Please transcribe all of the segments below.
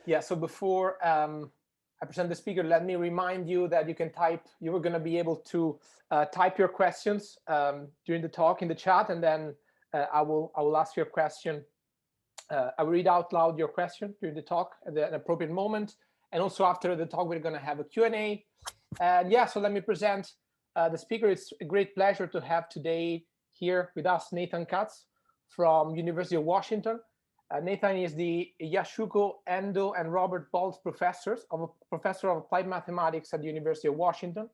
Yeah, so before I present the speaker, let me remind you that you can type, you are going to be able to type your questions during the talk in the chat, and then I will ask your question. I will read out loud your question during the talk at an appropriate moment. And also after the talk, we're going to have a Q&A. And yeah, so let me present the speaker. It's a great pleasure to have today here with us Nathan Kutz from University of Washington. Nathan is the Yasuko Endo and Robert Baltz professor of applied mathematics at the University of Washington.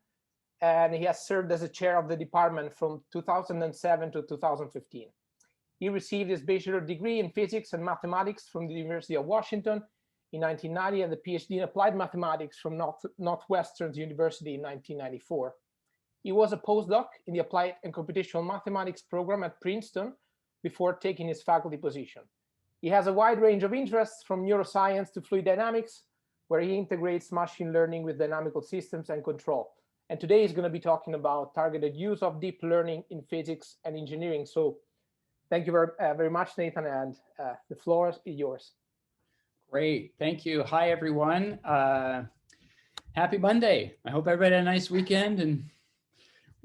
And he has served as a chair of the department from 2007 to 2015. He received his bachelor's degree in physics and mathematics from the University of Washington in 1990 and the PhD in applied mathematics from Northwestern University in 1994. He was a postdoc in the applied and computational mathematics program at Princeton before taking his faculty position. He has a wide range of interests from neuroscience to fluid dynamics, where he integrates machine learning with dynamical systems and control. And today he's going to be talking about targeted use of deep learning in physics and engineering. So thank you very much, Nathan, and the floor is yours. Great, thank you. Hi, everyone. Happy Monday. I hope everybody had a nice weekend. And,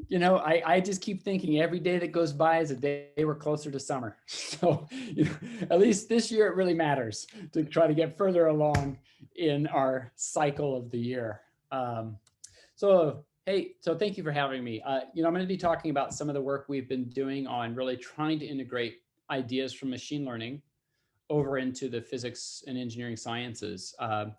you know, I just keep thinking every day that goes by is a day we're closer to summer. So, you know, at least this year it really matters to try to get further along in our cycle of the year. Hey, so thank you for having me. You know, I'm going to be talking about some of the work we've been doing on really trying to integrate ideas from machine learning over into the physics and engineering sciences. A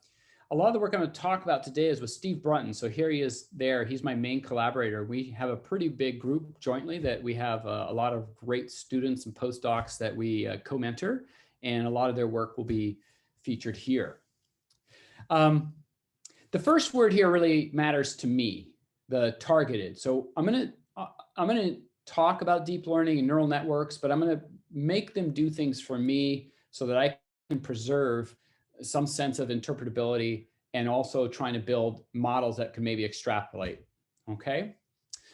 lot of the work I'm going to talk about today is with Steve Brunton. So here he is there. He's my main collaborator. We have a pretty big group jointly that we have a lot of great students and postdocs that we co-mentor, and a lot of their work will be featured here. The first word here really matters to me. The targeted. So I'm going to talk about deep learning and neural networks, but I'm going to make them do things for me so that I can preserve some sense of interpretability and also trying to build models that can maybe extrapolate. Okay.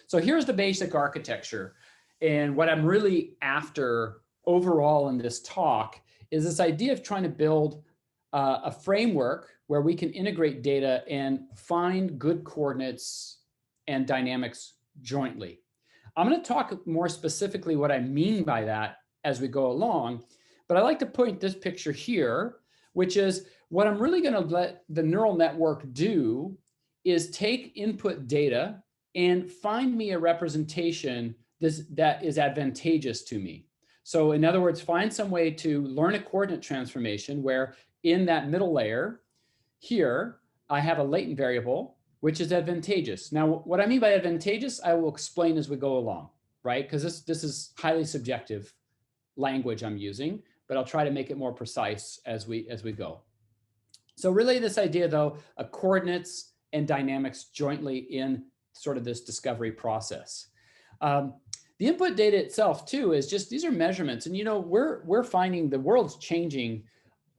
So here's the basic architecture. And what I'm really after overall in this talk is this idea of trying to build a framework where we can integrate data and find good coordinates and dynamics jointly. I'm going to talk more specifically what I mean by that as we go along, but I like to point this picture here, which is what I'm really going to let the neural network do is take input data and find me a representation that is advantageous to me. So in other words, find some way to learn a coordinate transformation where in that middle layer here, I have a latent variable which is advantageous. Now, what I mean by advantageous, I will explain as we go along, right? Because this is highly subjective language I'm using, but I'll try to make it more precise as we go. So really this idea though, of coordinates and dynamics jointly in sort of this discovery process. The input data itself too is just, these are measurements. And you know, we're finding the world's changing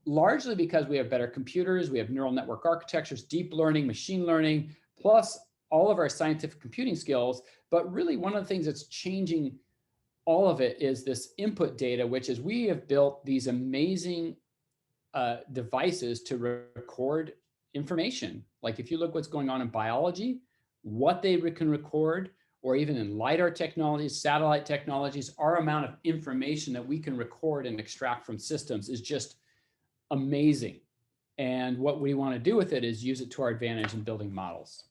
largely because we have better computers, we have neural network architectures, deep learning, machine learning, plus all of our scientific computing skills. But really one of the things that's changing all of it is this input data, which is we have built these amazing devices to record information. Like if you look what's going on in biology, what they can record, or even in LiDAR technologies, satellite technologies, our amount of information that we can record and extract from systems is just amazing. And what we want to do with it is use it to our advantage in building models.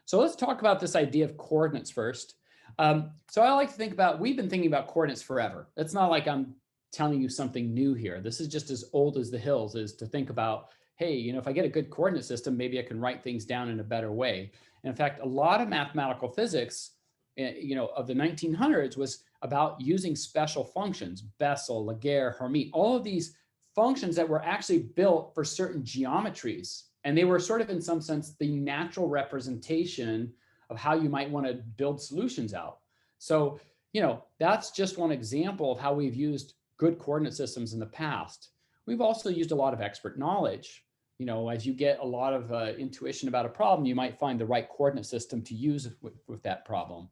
So let's talk about this idea of coordinates first. So I like to think about, we've been thinking about coordinates forever. It's not like I'm telling you something new here. This is just as old as the hills, is to think about, hey, you know, if I get a good coordinate system, maybe I can write things down in a better way. And in fact, a lot of mathematical physics, you know, of the 1900s was about using special functions, Bessel, Laguerre, Hermite, all of these functions that were actually built for certain geometries. And they were sort of, in some sense, the natural representation of how you might want to build solutions out. So, you know, that's just one example of how we've used good coordinate systems in the past. We've also used a lot of expert knowledge. You know, as you get a lot of intuition about a problem, you might find the right coordinate system to use with that problem.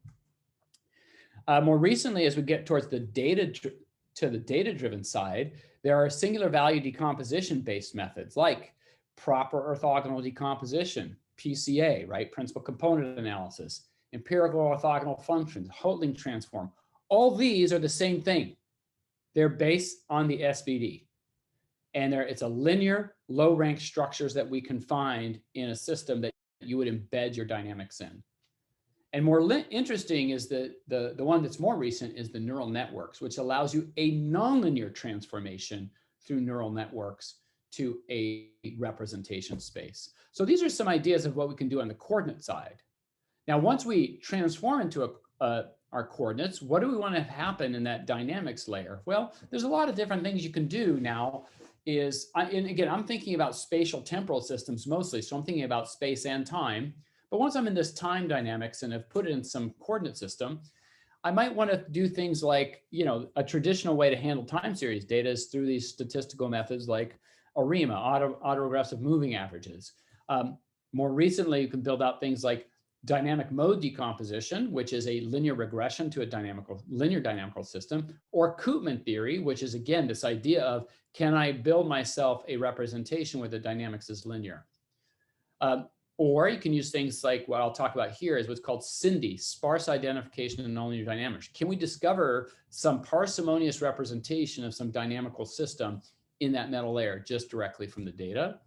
More recently, as we get towards the data-driven side, There are singular value decomposition based methods like proper orthogonal decomposition, PCA, right? Principal component analysis, empirical orthogonal functions, Hotelling transform. All these are the same thing. They're based on the SVD. And it's a linear, low-rank structures that we can find in a system that you would embed your dynamics in. And more interesting is the one that's more recent is the neural networks, which allows you a nonlinear transformation through neural networks to a representation space. So these are some ideas of what we can do on the coordinate side. Now, once we transform into our coordinates, what do we want to have happen in that dynamics layer? Well, there's a lot of different things you can do now. And again, I'm thinking about spatial temporal systems mostly, so I'm thinking about space and time. But once I'm in this time dynamics and have put it in some coordinate system, I might want to do things like, a traditional way to handle time series data is through these statistical methods like ARIMA, autoregressive moving averages. More recently, you can build out things like dynamic mode decomposition, which is a linear regression to a linear dynamical system, or Koopman theory, which is, again, this idea of, can I build myself a representation where the dynamics is linear? Or you can use things like what I'll talk about here is what's called SINDy, sparse identification and nonlinear dynamics. Can we discover some parsimonious representation of some dynamical system in that metal layer just directly from the data?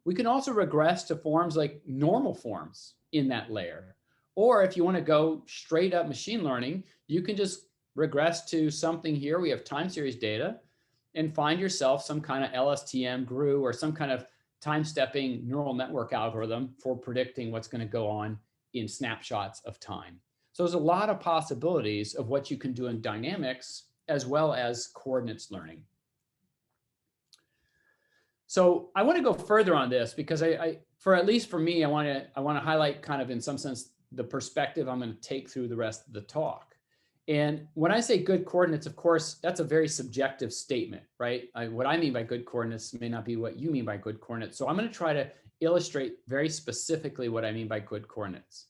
We can also regress to forms like normal forms in that layer. Or if you want to go straight up machine learning, you can just regress to something here. We have time series data and find yourself some kind of LSTM, GRU, or some kind of time-stepping neural network algorithm for predicting what's going to go on in snapshots of time. So there's a lot of possibilities of what you can do in dynamics as well as coordinates learning. So I want to go further on this because at least for me, I want to highlight kind of in some sense the perspective I'm going to take through the rest of the talk. And when I say good coordinates, of course, that's a very subjective statement, right? What I mean by good coordinates may not be what you mean by good coordinates. So I'm going to try to illustrate very specifically what I mean by good coordinates.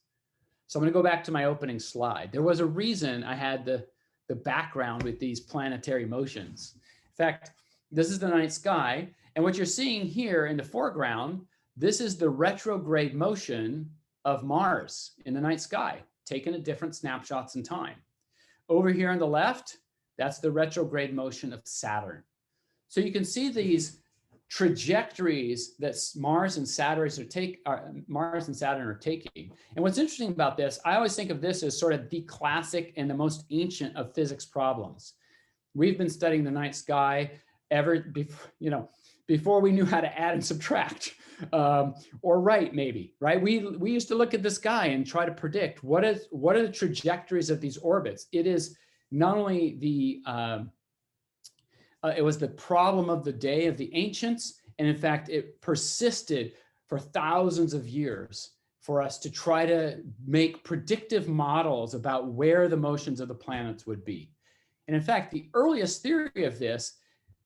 So I'm going to go back to my opening slide. There was a reason I had the background with these planetary motions. In fact, this is the night sky. And what you're seeing here in the foreground, this is the retrograde motion of Mars in the night sky, taken at different snapshots in time. Over here on the left, that's the retrograde motion of Saturn. So you can see these trajectories that Mars and Saturn are taking. And what's interesting about this, I always think of this as sort of the classic and the most ancient of physics problems. We've been studying the night sky before we knew how to add and subtract, or write maybe, right? We used to look at the sky and try to predict what are the trajectories of these orbits. It is not only it was the problem of the day of the ancients, and in fact, it persisted for thousands of years for us to try to make predictive models about where the motions of the planets would be. And in fact, the earliest theory of this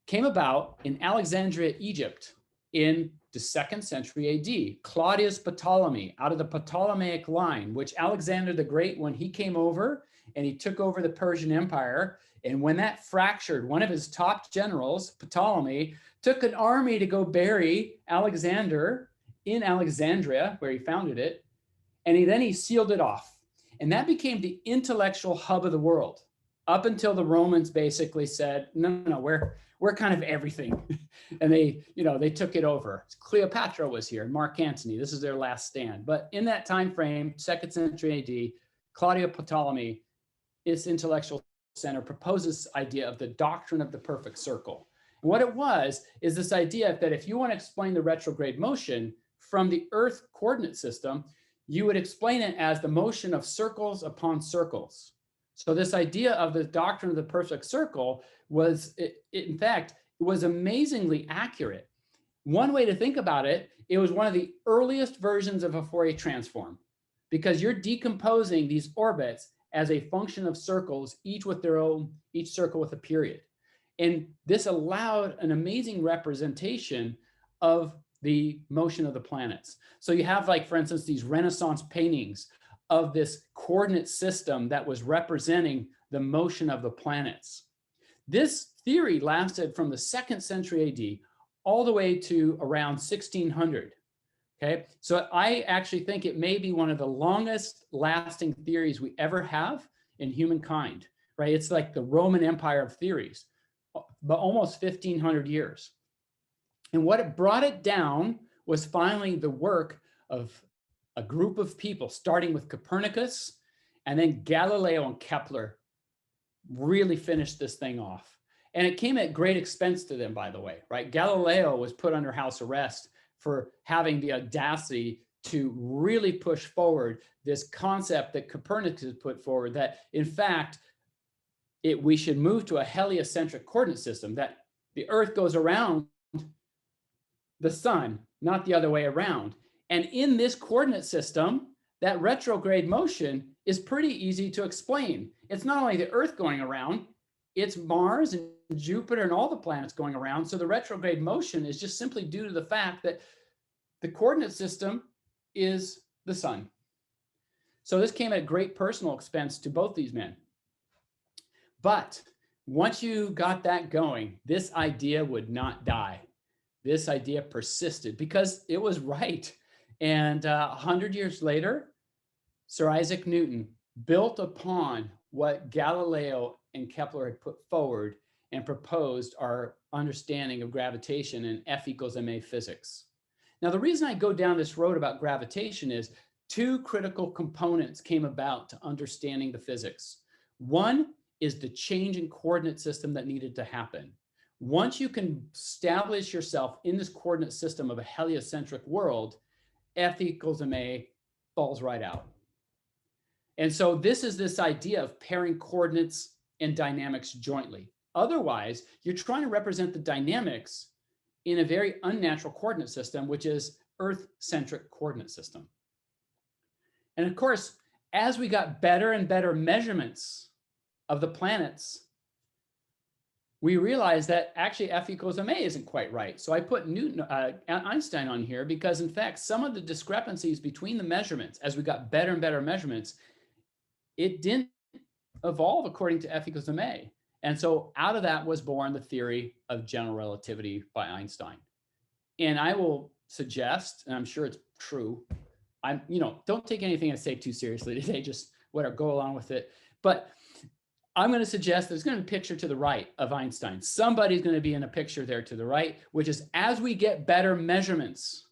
came about in Alexandria, Egypt in the 2nd century AD. Claudius Ptolemy, out of the Ptolemaic line, which Alexander the Great, when he came over and he took over the Persian Empire, and when that fractured, one of his top generals, Ptolemy, took an army to go bury Alexander in Alexandria, where he founded it, and then he sealed it off. And that became the intellectual hub of the world, up until the Romans basically said, no, we're kind of everything. And they took it over. Cleopatra was here, Mark Antony, this is their last stand. But in that time frame, 2nd century AD, Claudio Ptolemy, its intellectual center, proposes this idea of the doctrine of the perfect circle. And what it was is this idea that if you want to explain the retrograde motion from the Earth coordinate system, you would explain it as the motion of circles upon circles. So this idea of the doctrine of the perfect circle was, in fact, was amazingly accurate. One way to think about it, it was one of the earliest versions of a Fourier transform, because you're decomposing these orbits as a function of circles, each circle with a period. And this allowed an amazing representation of the motion of the planets. So you have, like, for instance, these Renaissance paintings of this coordinate system that was representing the motion of the planets. This theory lasted from the 2nd century AD all the way to around 1600. Okay, so I actually think it may be one of the longest lasting theories we ever have in humankind, right? It's like the Roman Empire of theories, but almost 1500 years. And what it brought it down was finally the work of a group of people, starting with Copernicus, and then Galileo and Kepler really finished this thing off. And it came at great expense to them, by the way, right? Galileo was put under house arrest for having the audacity to really push forward this concept that Copernicus put forward, that in fact, we should move to a heliocentric coordinate system, that the Earth goes around the sun, not the other way around. And in this coordinate system, that retrograde motion is pretty easy to explain. It's not only the Earth going around, it's Mars and Jupiter and all the planets going around. So the retrograde motion is just simply due to the fact that the coordinate system is the sun. So this came at great personal expense to both these men. But once you got that going, this idea would not die. This idea persisted because it was right. And 100 years later, Sir Isaac Newton built upon what Galileo and Kepler had put forward and proposed our understanding of gravitation in F equals ma physics. Now, the reason I go down this road about gravitation is 2 critical components came about to understanding the physics. One is the change in coordinate system that needed to happen. Once you can establish yourself in this coordinate system of a heliocentric world, F equals ma falls right out. And so this is this idea of pairing coordinates and dynamics jointly. Otherwise, you're trying to represent the dynamics in a very unnatural coordinate system, which is Earth-centric coordinate system. And of course, as we got better and better measurements of the planets, we realized that actually F equals ma isn't quite right. So I put Einstein on here because, in fact, some of the discrepancies between the measurements, as we got better and better measurements, it didn't evolve according to F equals ma. And so out of that was born the theory of general relativity by Einstein. And I will suggest, and I'm sure it's true, don't take anything I say too seriously today, just whatever, go along with it. But I'm going to suggest there's going to be a picture to the right of Einstein. Somebody's going to be in a picture there to the right, which is as we get better measurements,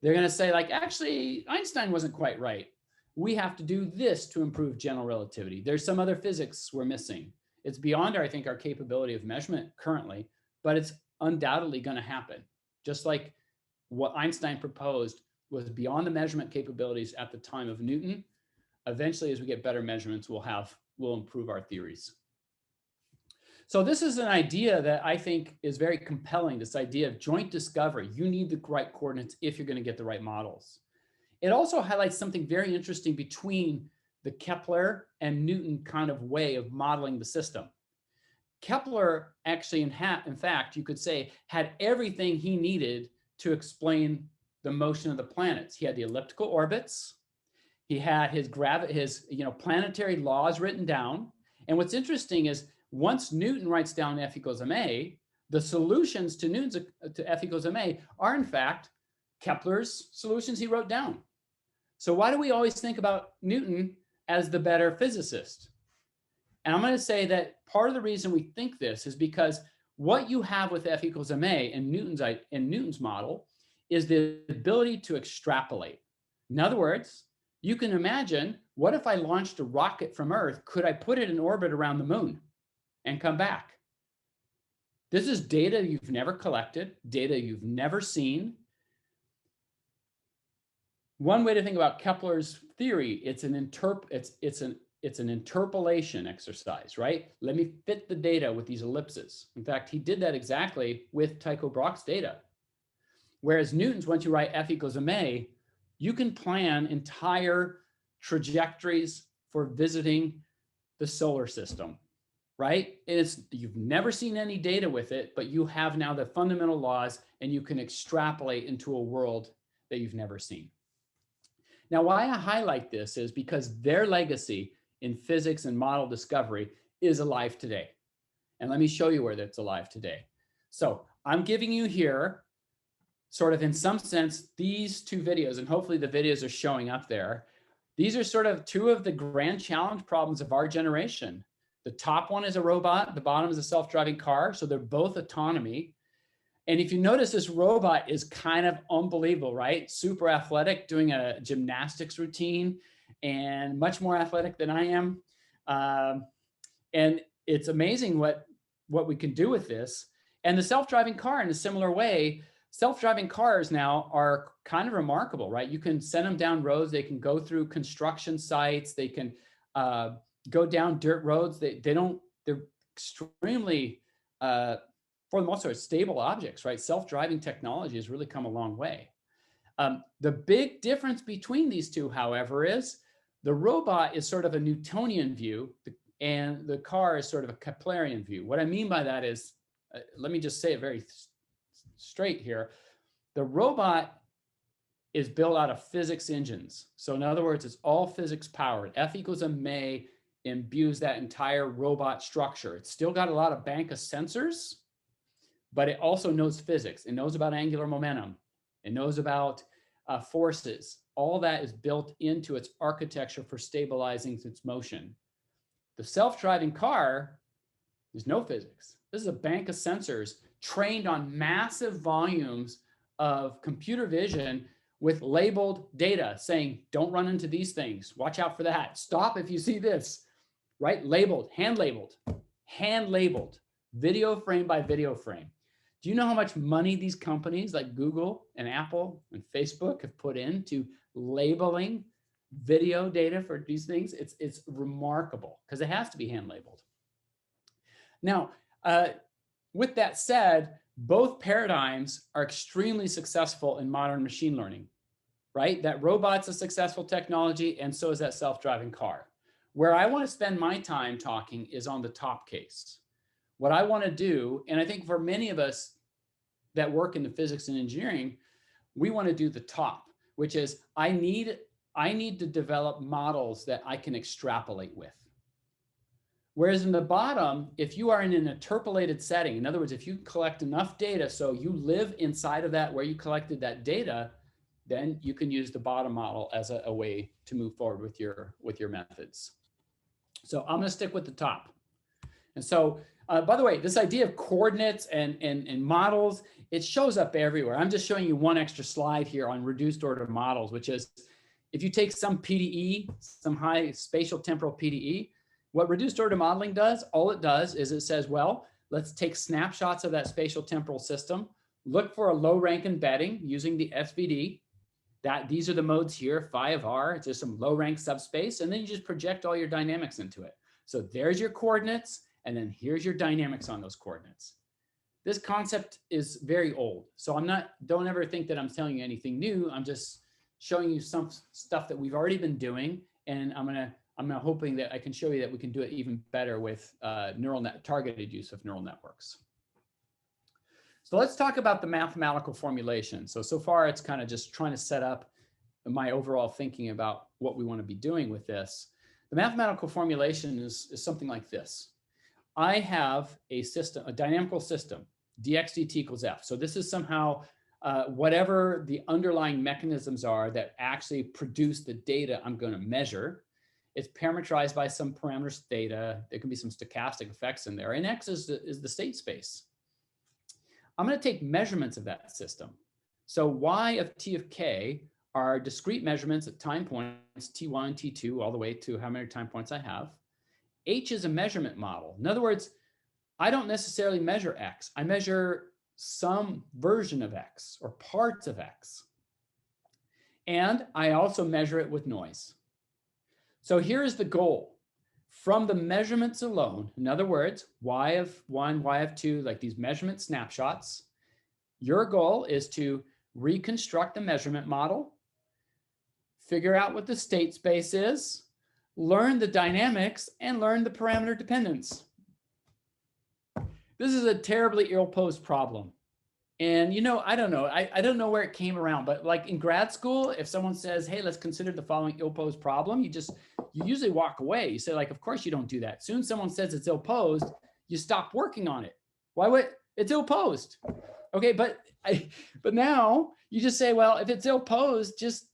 they're going to say, like, actually, Einstein wasn't quite right. We have to do this to improve general relativity. There's some other physics we're missing. It's beyond, I think, our capability of measurement currently, but it's undoubtedly going to happen. Just like what Einstein proposed was beyond the measurement capabilities at the time of Newton. Eventually, as we get better measurements, we'll improve our theories. So this is an idea that I think is very compelling, this idea of joint discovery. You need the right coordinates if you're going to get the right models. It also highlights something very interesting between the Kepler and Newton kind of way of modeling the system. Kepler actually, in fact, you could say, had everything he needed to explain the motion of the planets. He had the elliptical orbits. He had his planetary laws written down. And what's interesting is once Newton writes down F equals ma, the solutions to F equals ma are in fact Kepler's solutions he wrote down. So why do we always think about Newton as the better physicist? And I'm going to say that part of the reason we think this is because what you have with F equals ma in Newton's model is the ability to extrapolate. In other words, you can imagine, what if I launched a rocket from Earth? Could I put it in orbit around the moon and come back? This is data you've never collected, data you've never seen. One way to think about Kepler's theory, it's an interpolation exercise, right? Let me fit the data with these ellipses. In fact, he did that exactly with Tycho Brahe's data. Whereas Newton's, once you write F equals ma, you can plan entire trajectories for visiting the solar system, right? You've never seen any data with it, but you have now the fundamental laws and you can extrapolate into a world that you've never seen. Now, why I highlight this is because their legacy in physics and model discovery is alive today. And let me show you where that's alive today. So I'm giving you here, sort of in some sense, these two videos, and hopefully the videos are showing up there. These are sort of two of the grand challenge problems of our generation. The top one is a robot, the bottom is a self-driving car. So they're both autonomy. And if you notice, this robot is kind of unbelievable, right? Super athletic, doing a gymnastics routine, and much more athletic than I am. And it's amazing what we can do with this. And the self-driving car, in a similar way, self-driving cars now are kind of remarkable, right? You can send them down roads. They can go through construction sites. They can go down dirt roads. They're extremely, for the most part, stable objects, right? Self-driving technology has really come a long way. The big difference between these two, however, is the robot is sort of a Newtonian view, and the car is sort of a Keplerian view. What I mean by that is, let me just say it very straight here. The robot is built out of physics engines. So in other words, it's all physics powered. F equals ma imbues that entire robot structure. It's still got a lot of bank of sensors, but it also knows physics. It knows about angular momentum. It knows about forces. All that is built into its architecture for stabilizing its motion. The self-driving car, there's no physics. This is a bank of sensors trained on massive volumes of computer vision with labeled data saying, don't run into these things. Watch out for that. Stop if you see this, right? Labeled, hand labeled, video frame by video frame. Do you know how much money these companies like Google and Apple and Facebook have put into labeling video data for these things? It's remarkable because it has to be hand labeled. Now, with that said, both paradigms are extremely successful in modern machine learning, right? That robot's a successful technology, and so is that self-driving car. Where I want to spend my time talking is on the top case. What I want to do, and I think for many of us that work in the physics and engineering, we want to do the top, which is I need to develop models that I can extrapolate with. Whereas in the bottom, if you are in an interpolated setting, in other words, if you collect enough data so you live inside of that where you collected that data, then you can use the bottom model as a way to move forward with your methods. So I'm going to stick with the top. And so, by the way, this idea of coordinates and models, it shows up everywhere. I'm just showing you one extra slide here on reduced order models, which is if you take some PDE, some high spatial temporal PDE, what reduced order modeling does, all it does is it says, well, let's take snapshots of that spatial temporal system, look for a low rank embedding using the SVD. These are the modes here, phi of r, it's just some low rank subspace, and then you just project all your dynamics into it. So there's your coordinates, and then here's your dynamics on those coordinates. This concept is very old. So don't ever think that I'm telling you anything new. I'm just showing you some stuff that we've already been doing, and I'm hoping that I can show you that we can do it even better with targeted use of neural networks. So let's talk about the mathematical formulation. So far it's kind of just trying to set up my overall thinking about what we want to be doing with this. The mathematical formulation is something like this. I have a system, a dynamical system, dx dt equals f. So this is somehow whatever the underlying mechanisms are that actually produce the data I'm going to measure. It's parameterized by some parameters theta. There can be some stochastic effects in there. And X is the state space. I'm going to take measurements of that system. So Y of T of K are discrete measurements at time points, T1, T2, all the way to how many time points I have. H is a measurement model. In other words, I don't necessarily measure X. I measure some version of X or parts of X. And I also measure it with noise. So here's the goal. From the measurements alone, in other words, Y of 1, Y of 2, like these measurement snapshots, your goal is to reconstruct the measurement model, figure out what the state space is, learn the dynamics, and learn the parameter dependence. This is a terribly ill-posed problem. And, you know, I don't know. I don't know where it came around, but like in grad school, if someone says, hey, let's consider the following ill-posed problem, you usually walk away. You say, like, of course you don't do that. Soon someone says it's ill-posed, you stop working on it. Why would it's ill-posed? Okay, but now you just say, well, if it's ill-posed, just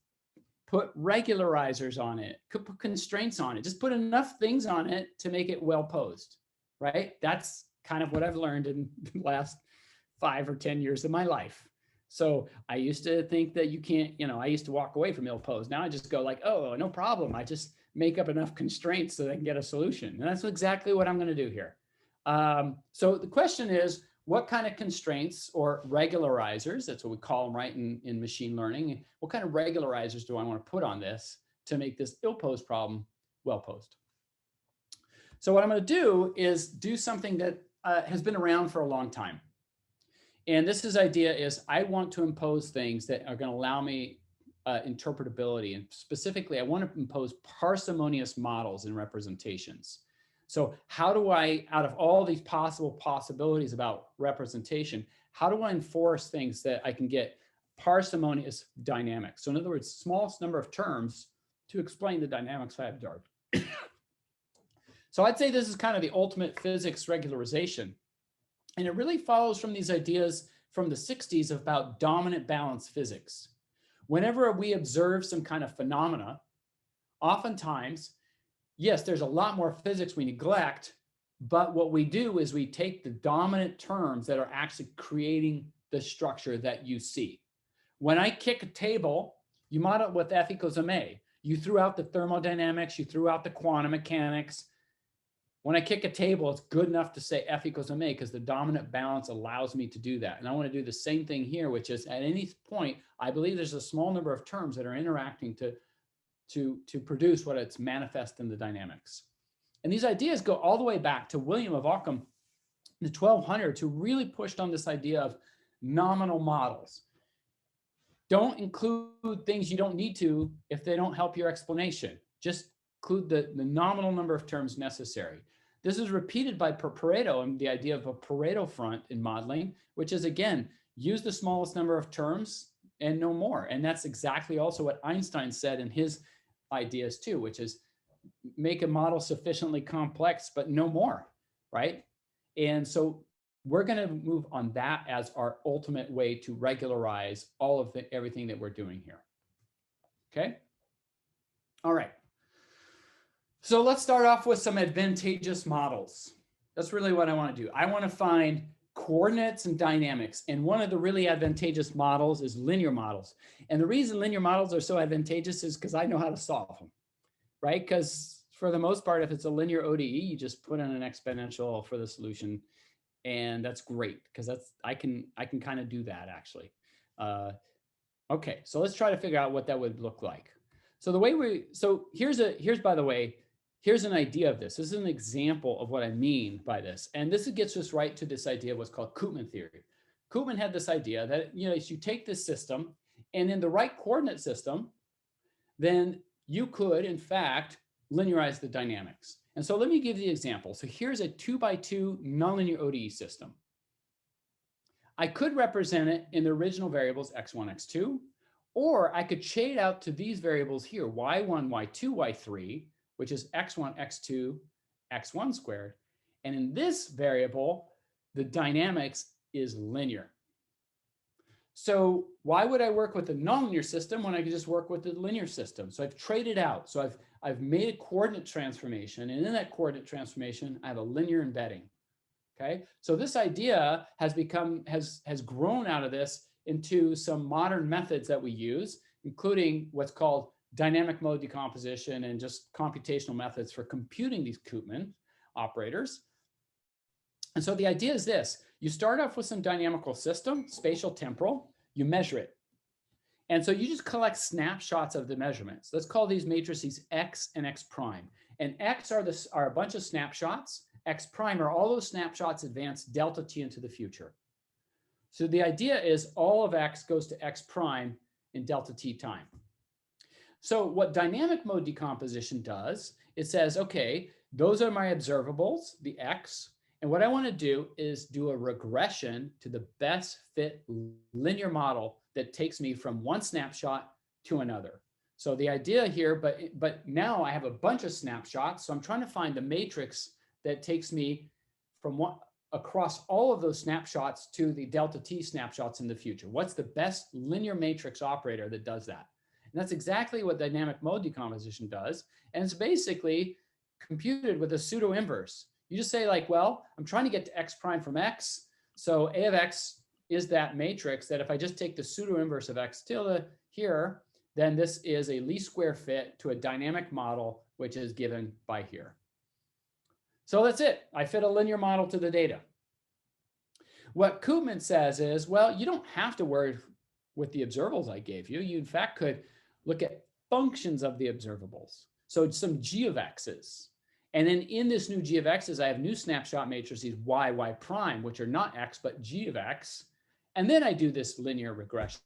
put regularizers on it, put constraints on it, just put enough things on it to make it well-posed, right? That's kind of what I've learned in the last 5 or 10 years of my life. So I used to think that you can't, I used to walk away from ill-posed. Now I just go like, oh, no problem. I just make up enough constraints so that I can get a solution. And that's exactly what I'm going to do here. So the question is, what kind of constraints or regularizers, that's what we call them, right, in machine learning, what kind of regularizers do I want to put on this to make this ill-posed problem well-posed? So what I'm going to do is do something that has been around for a long time. And this idea is I want to impose things that are going to allow me interpretability. And specifically, I want to impose parsimonious models and representations. So how do I, out of all these possibilities about representation, how do I enforce things that I can get parsimonious dynamics? So in other words, smallest number of terms to explain the dynamics I observed. So I'd say this is kind of the ultimate physics regularization. And it really follows from these ideas from the 60s about dominant balance physics. Whenever we observe some kind of phenomena, oftentimes, yes, there's a lot more physics we neglect, but what we do is we take the dominant terms that are actually creating the structure that you see. When I kick a table, you model it with F equals ma. You threw out the thermodynamics, you threw out the quantum mechanics. When I kick a table, it's good enough to say F equals ma because the dominant balance allows me to do that. And I want to do the same thing here, which is at any point, I believe there's a small number of terms that are interacting to produce what it's manifest in the dynamics. And these ideas go all the way back to William of Ockham in the 1200s, who really pushed on this idea of nominal models. Don't include things you don't need to if they don't help your explanation. Just include the nominal number of terms necessary. This is repeated by Pareto and the idea of a Pareto front in modeling, which is, again, use the smallest number of terms and no more. And that's exactly also what Einstein said in his ideas too, which is make a model sufficiently complex, but no more, right? And so we're going to move on that as our ultimate way to regularize all of everything that we're doing here. Okay. All right. So let's start off with some advantageous models. That's really what I want to do. I want to find coordinates and dynamics. And one of the really advantageous models is linear models. And the reason linear models are so advantageous is because I know how to solve them, right? Because for the most part, if it's a linear ODE, you just put in an exponential for the solution. And that's great because I can kind of do that actually. Okay, so let's try to figure out what that would look like. So the way here's by the way, here's an idea of this. This is an example of what I mean by this. And this gets us right to this idea of what's called Koopman theory. Koopman had this idea that, if you take this system and in the right coordinate system, then you could, in fact, linearize the dynamics. And so let me give you the example. So here's a 2x2 nonlinear ODE system. I could represent it in the original variables x1, x2, or I could shade out to these variables here, y1, y2, y3, which is x1, x2, x1 squared. And in this variable, the dynamics is linear. So why would I work with a nonlinear system when I could just work with the linear system? So I've traded out. So I've made a coordinate transformation, and in that coordinate transformation, I have a linear embedding. Okay, so this idea has grown out of this into some modern methods that we use, including what's called dynamic mode decomposition and just computational methods for computing these Koopman operators. And so the idea is this: you start off with some dynamical system, spatial temporal, you measure it. And so you just collect snapshots of the measurements. Let's call these matrices X and X prime. And X are a bunch of snapshots. X prime are all those snapshots advanced delta t into the future. So the idea is all of X goes to X prime in delta t time. So what dynamic mode decomposition does, it says, okay, those are my observables, the X. And what I want to do is do a regression to the best fit linear model that takes me from one snapshot to another. So the idea here, but now I have a bunch of snapshots. So I'm trying to find the matrix that takes me from one across all of those snapshots to the delta t snapshots in the future. What's the best linear matrix operator that does that? And that's exactly what dynamic mode decomposition does. And it's basically computed with a pseudo inverse. You just say like, well, I'm trying to get to x prime from x. So A of x is that matrix that if I just take the pseudo inverse of x tilde here, then this is a least square fit to a dynamic model, which is given by here. So that's it. I fit a linear model to the data. What Koopman says is, well, you don't have to worry with the observables I gave you. You, in fact, could look at functions of the observables. So some g of x's. And then in this new g of x's, I have new snapshot matrices y, y prime, which are not x, but g of x. And then I do this linear regression,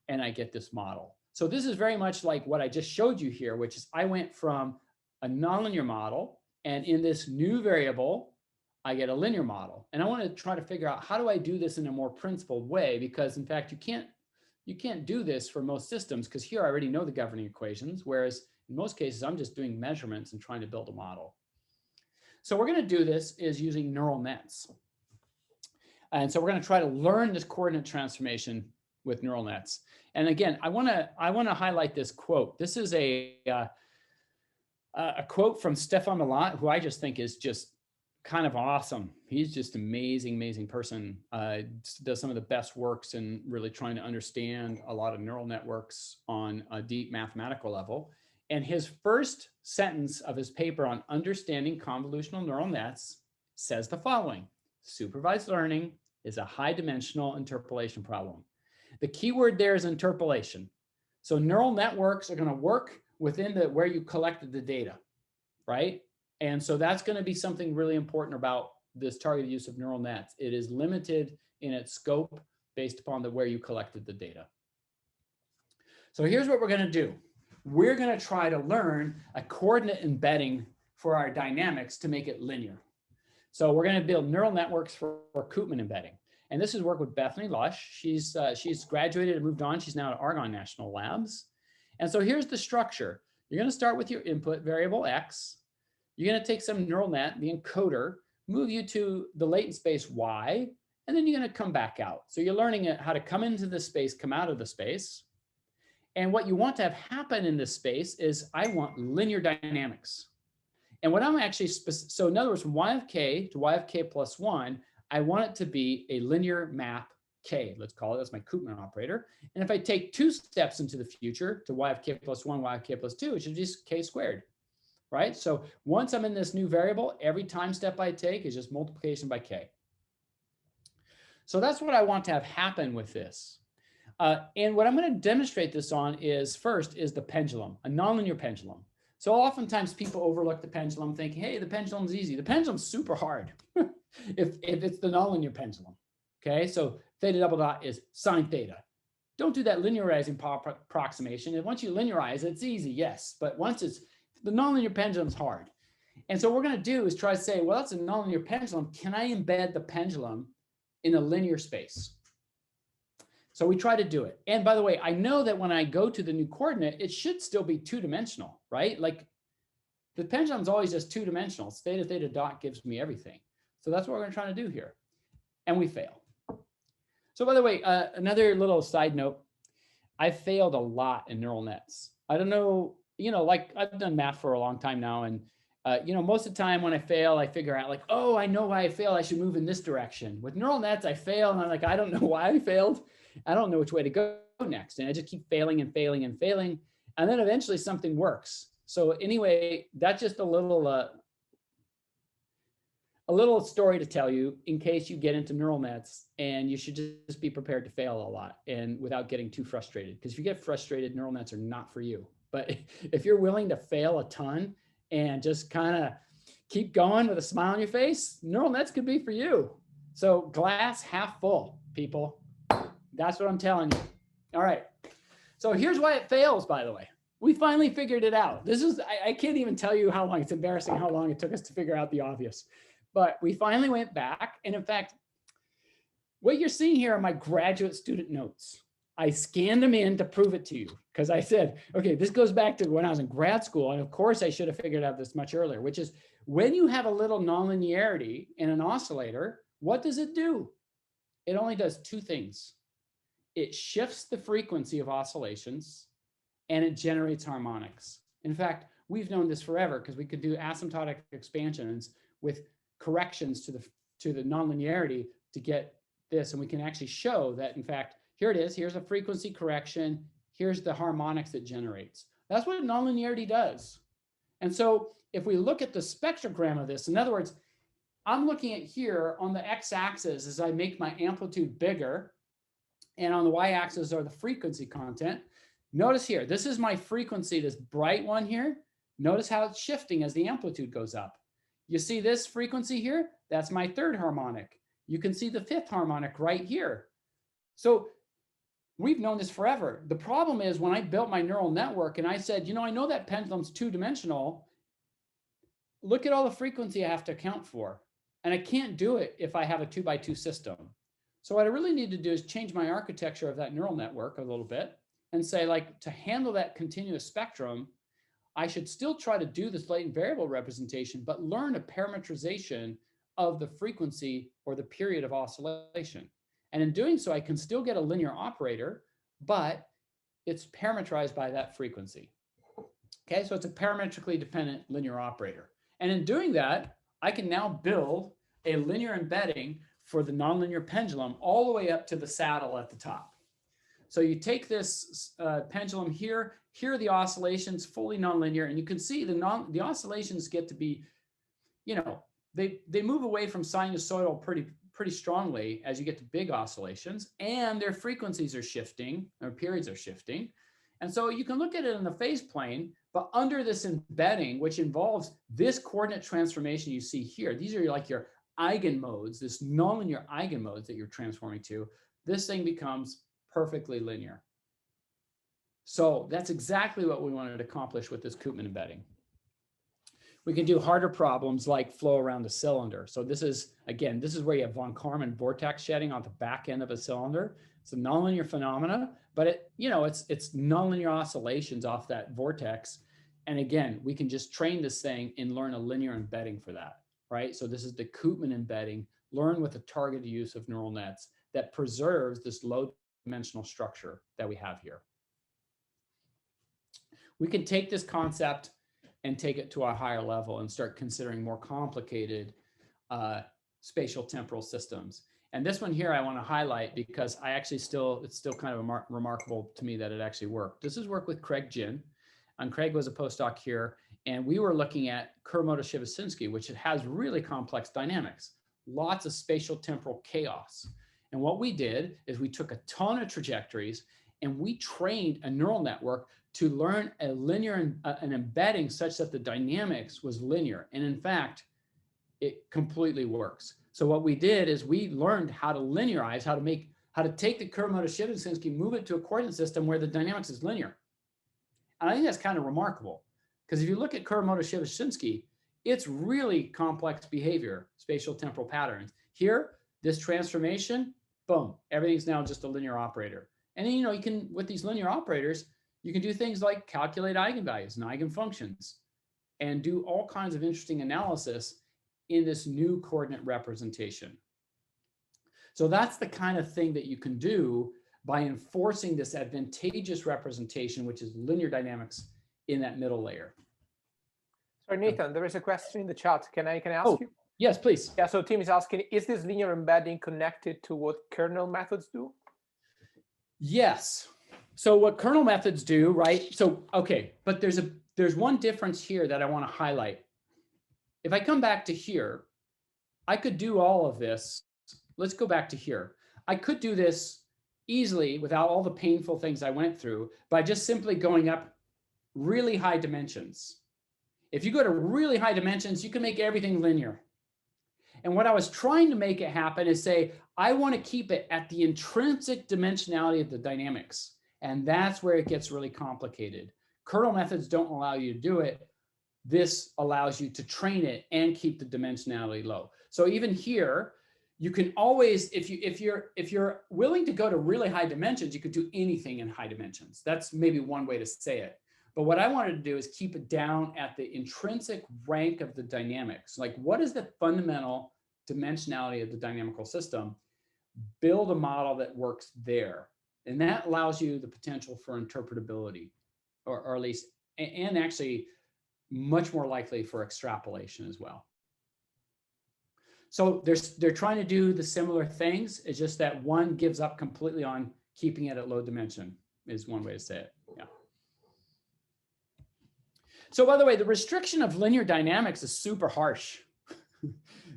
and I get this model. So this is very much like what I just showed you here, which is I went from a nonlinear model, and in this new variable, I get a linear model. And I want to try to figure out how do I do this in a more principled way, because in fact, you can't do this for most systems, because here I already know the governing equations, whereas in most cases, I'm just doing measurements and trying to build a model. So we're going to do this is using neural nets. And so we're going to try to learn this coordinate transformation with neural nets. And again, I want to highlight this quote. This is a quote from Stefan Milat, who I just think is just kind of awesome. He's just amazing, amazing person. Does some of the best works in really trying to understand a lot of neural networks on a deep mathematical level. And his first sentence of his paper on understanding convolutional neural nets says the following: supervised learning is a high-dimensional interpolation problem. The key word there is interpolation. So neural networks are going to work within where you collected the data, right? And so that's going to be something really important about this targeted use of neural nets. It is limited in its scope based upon where you collected the data. So here's what we're going to do. We're going to try to learn a coordinate embedding for our dynamics to make it linear. So we're going to build neural networks for Koopman embedding. And this is work with Bethany Lush. She's graduated and moved on. She's now at Argonne National Labs. And so here's the structure. You're going to start with your input variable x. You're going to take some neural net, the encoder, move you to the latent space y, and then you're going to come back out. So you're learning how to come into the space, come out of the space. And what you want to have happen in this space is I want linear dynamics. And what I'm actually, so in other words, from y of k to y of k plus 1, I want it to be a linear map k, let's call it, that's my Koopman operator. And if I take 2 steps into the future to y of k plus 1, y of k plus 2, it should be just k squared, right? So once I'm in this new variable, every time step I take is just multiplication by k. So that's what I want to have happen with this. And what I'm going to demonstrate this on is first is the pendulum, a nonlinear pendulum. So oftentimes people overlook the pendulum thinking, hey, the pendulum's easy. The pendulum's super hard if it's the nonlinear pendulum. Okay, so theta double dot is sine theta. Don't do that linearizing approximation. And once you linearize, it's easy, yes. But once it's, the nonlinear pendulum's hard. And so what we're going to do is try to say, well, that's a nonlinear pendulum. Can I embed the pendulum in a linear space? So we try to do it. And by the way, I know that when I go to the new coordinate, it should still be 2-dimensional, right? Like the pendulum's always just 2-dimensional. Theta theta dot gives me everything. So that's what we're trying to do here. And we fail. So by the way, another little side note, I failed a lot in neural nets. I don't know, like I've done math for a long time now. And, most of the time when I fail, I figure out like, oh, I know why I failed. I should move in this direction. With neural nets, I fail. And I'm like, I don't know why I failed. I don't know which way to go next. And I just keep failing and failing and failing. And then eventually something works. So anyway, that's just a little story to tell you in case you get into neural nets, and you should just be prepared to fail a lot and without getting too frustrated. Because if you get frustrated, neural nets are not for you. But if you're willing to fail a ton and just kind of keep going with a smile on your face, neural nets could be for you. So glass half full, people. That's what I'm telling you. All right. So here's why it fails, by the way. We finally figured it out. This is, I can't even tell you how long, it's embarrassing how long it took us to figure out the obvious. But we finally went back. And in fact, what you're seeing here are my graduate student notes. I scanned them in to prove it to you because I said, okay, this goes back to when I was in grad school. And of course, I should have figured out this much earlier, which is when you have a little nonlinearity in an oscillator, what does it do? It only does two things. It shifts the frequency of oscillations and it generates harmonics. In fact, we've known this forever because we could do asymptotic expansions with corrections to the nonlinearity to get this. And we can actually show that, in fact, here it is. Here's a frequency correction. Here's the harmonics it generates. That's what nonlinearity does. And so if we look at the spectrogram of this, in other words, I'm looking at here on the x-axis as I make my amplitude bigger, and on the y-axis are the frequency content. Notice here, this is my frequency, this bright one here. Notice how it's shifting as the amplitude goes up. You see this frequency here? That's my third harmonic. You can see the fifth harmonic right here. So we've known this forever. The problem is when I built my neural network and I said, you know, I know that pendulum's two-dimensional. Look at all the frequency I have to account for. And I can't do it if I have a 2x2 system. So what I really need to do is change my architecture of that neural network a little bit and say, like, to handle that continuous spectrum, I should still try to do this latent variable representation, but learn a parametrization of the frequency or the period of oscillation. And in doing so, I can still get a linear operator, but it's parametrized by that frequency. Okay, so it's a parametrically dependent linear operator. And in doing that, I can now build a linear embedding for the nonlinear pendulum all the way up to the saddle at the top. So you take this pendulum here, here are the oscillations fully nonlinear, and you can see the oscillations get to be, you know, they move away from sinusoidal pretty strongly as you get to big oscillations, and their frequencies are shifting, or periods are shifting. And so you can look at it in the phase plane, but under this embedding, which involves this coordinate transformation you see here, these are like your eigenmodes, this nonlinear eigenmodes that you're transforming to, this thing becomes perfectly linear. So that's exactly what we wanted to accomplish with this Koopman embedding. We can do harder problems like flow around a cylinder. So this is, again, this is where you have von Karman vortex shedding on the back end of a cylinder. It's a nonlinear phenomena, but it, you know, it's nonlinear oscillations off that vortex. And again, we can just train this thing and learn a linear embedding for that, right? So this is the Koopman embedding, learn with a targeted use of neural nets that preserves this low dimensional structure that we have here. We can take this concept and take it to a higher level and start considering more complicated spatial temporal systems. And this one here I want to highlight because it's still kind of remarkable to me that it actually worked. This is work with Craig Jin, and Craig was a postdoc here, and we were looking at Kurimoto-Shibasinsky, which has really complex dynamics, lots of spatial temporal chaos. And what we did is we took a ton of trajectories and we trained a neural network to learn a linear, an embedding such that the dynamics was linear. And in fact, it completely works. So what we did is we learned how to linearize, how to take the Kurimoto-Shibasinsky, move it to a coordinate system where the dynamics is linear. And I think that's kind of remarkable because if you look at Kurimoto-Shibasinsky, it's really complex behavior, spatial temporal patterns. Here, this transformation, boom, everything's now just a linear operator. And then, you know, you can, with these linear operators, you can do things like calculate eigenvalues and eigenfunctions and do all kinds of interesting analysis in this new coordinate representation. So that's the kind of thing that you can do by enforcing this advantageous representation, which is linear dynamics in that middle layer. Sorry, Nathan, there is a question in the chat. Can I ask you? Yes, please. Yeah, so Tim is asking, is this linear embedding connected to what kernel methods do? Yes. So what kernel methods do, right? So, okay, but there's one difference here that I want to highlight. If I come back to here, I could do all of this. Let's go back to here. I could do this easily without all the painful things I went through by just simply going up really high dimensions. If you go to really high dimensions, you can make everything linear. And what I was trying to make it happen is say, I want to keep it at the intrinsic dimensionality of the dynamics. And that's where it gets really complicated. Kernel methods don't allow you to do it. This allows you to train it and keep the dimensionality low. So even here, you can always, if you're willing to go to really high dimensions, you could do anything in high dimensions. That's maybe one way to say it. But what I wanted to do is keep it down at the intrinsic rank of the dynamics. Like, what is the fundamental dimensionality of the dynamical system? Build a model that works there. And that allows you the potential for interpretability, or at least, and actually much more likely for extrapolation as well. So they're trying to do the similar things. It's just that one gives up completely on keeping it at low dimension, is one way to say it. Yeah. So by the way, the restriction of linear dynamics is super harsh.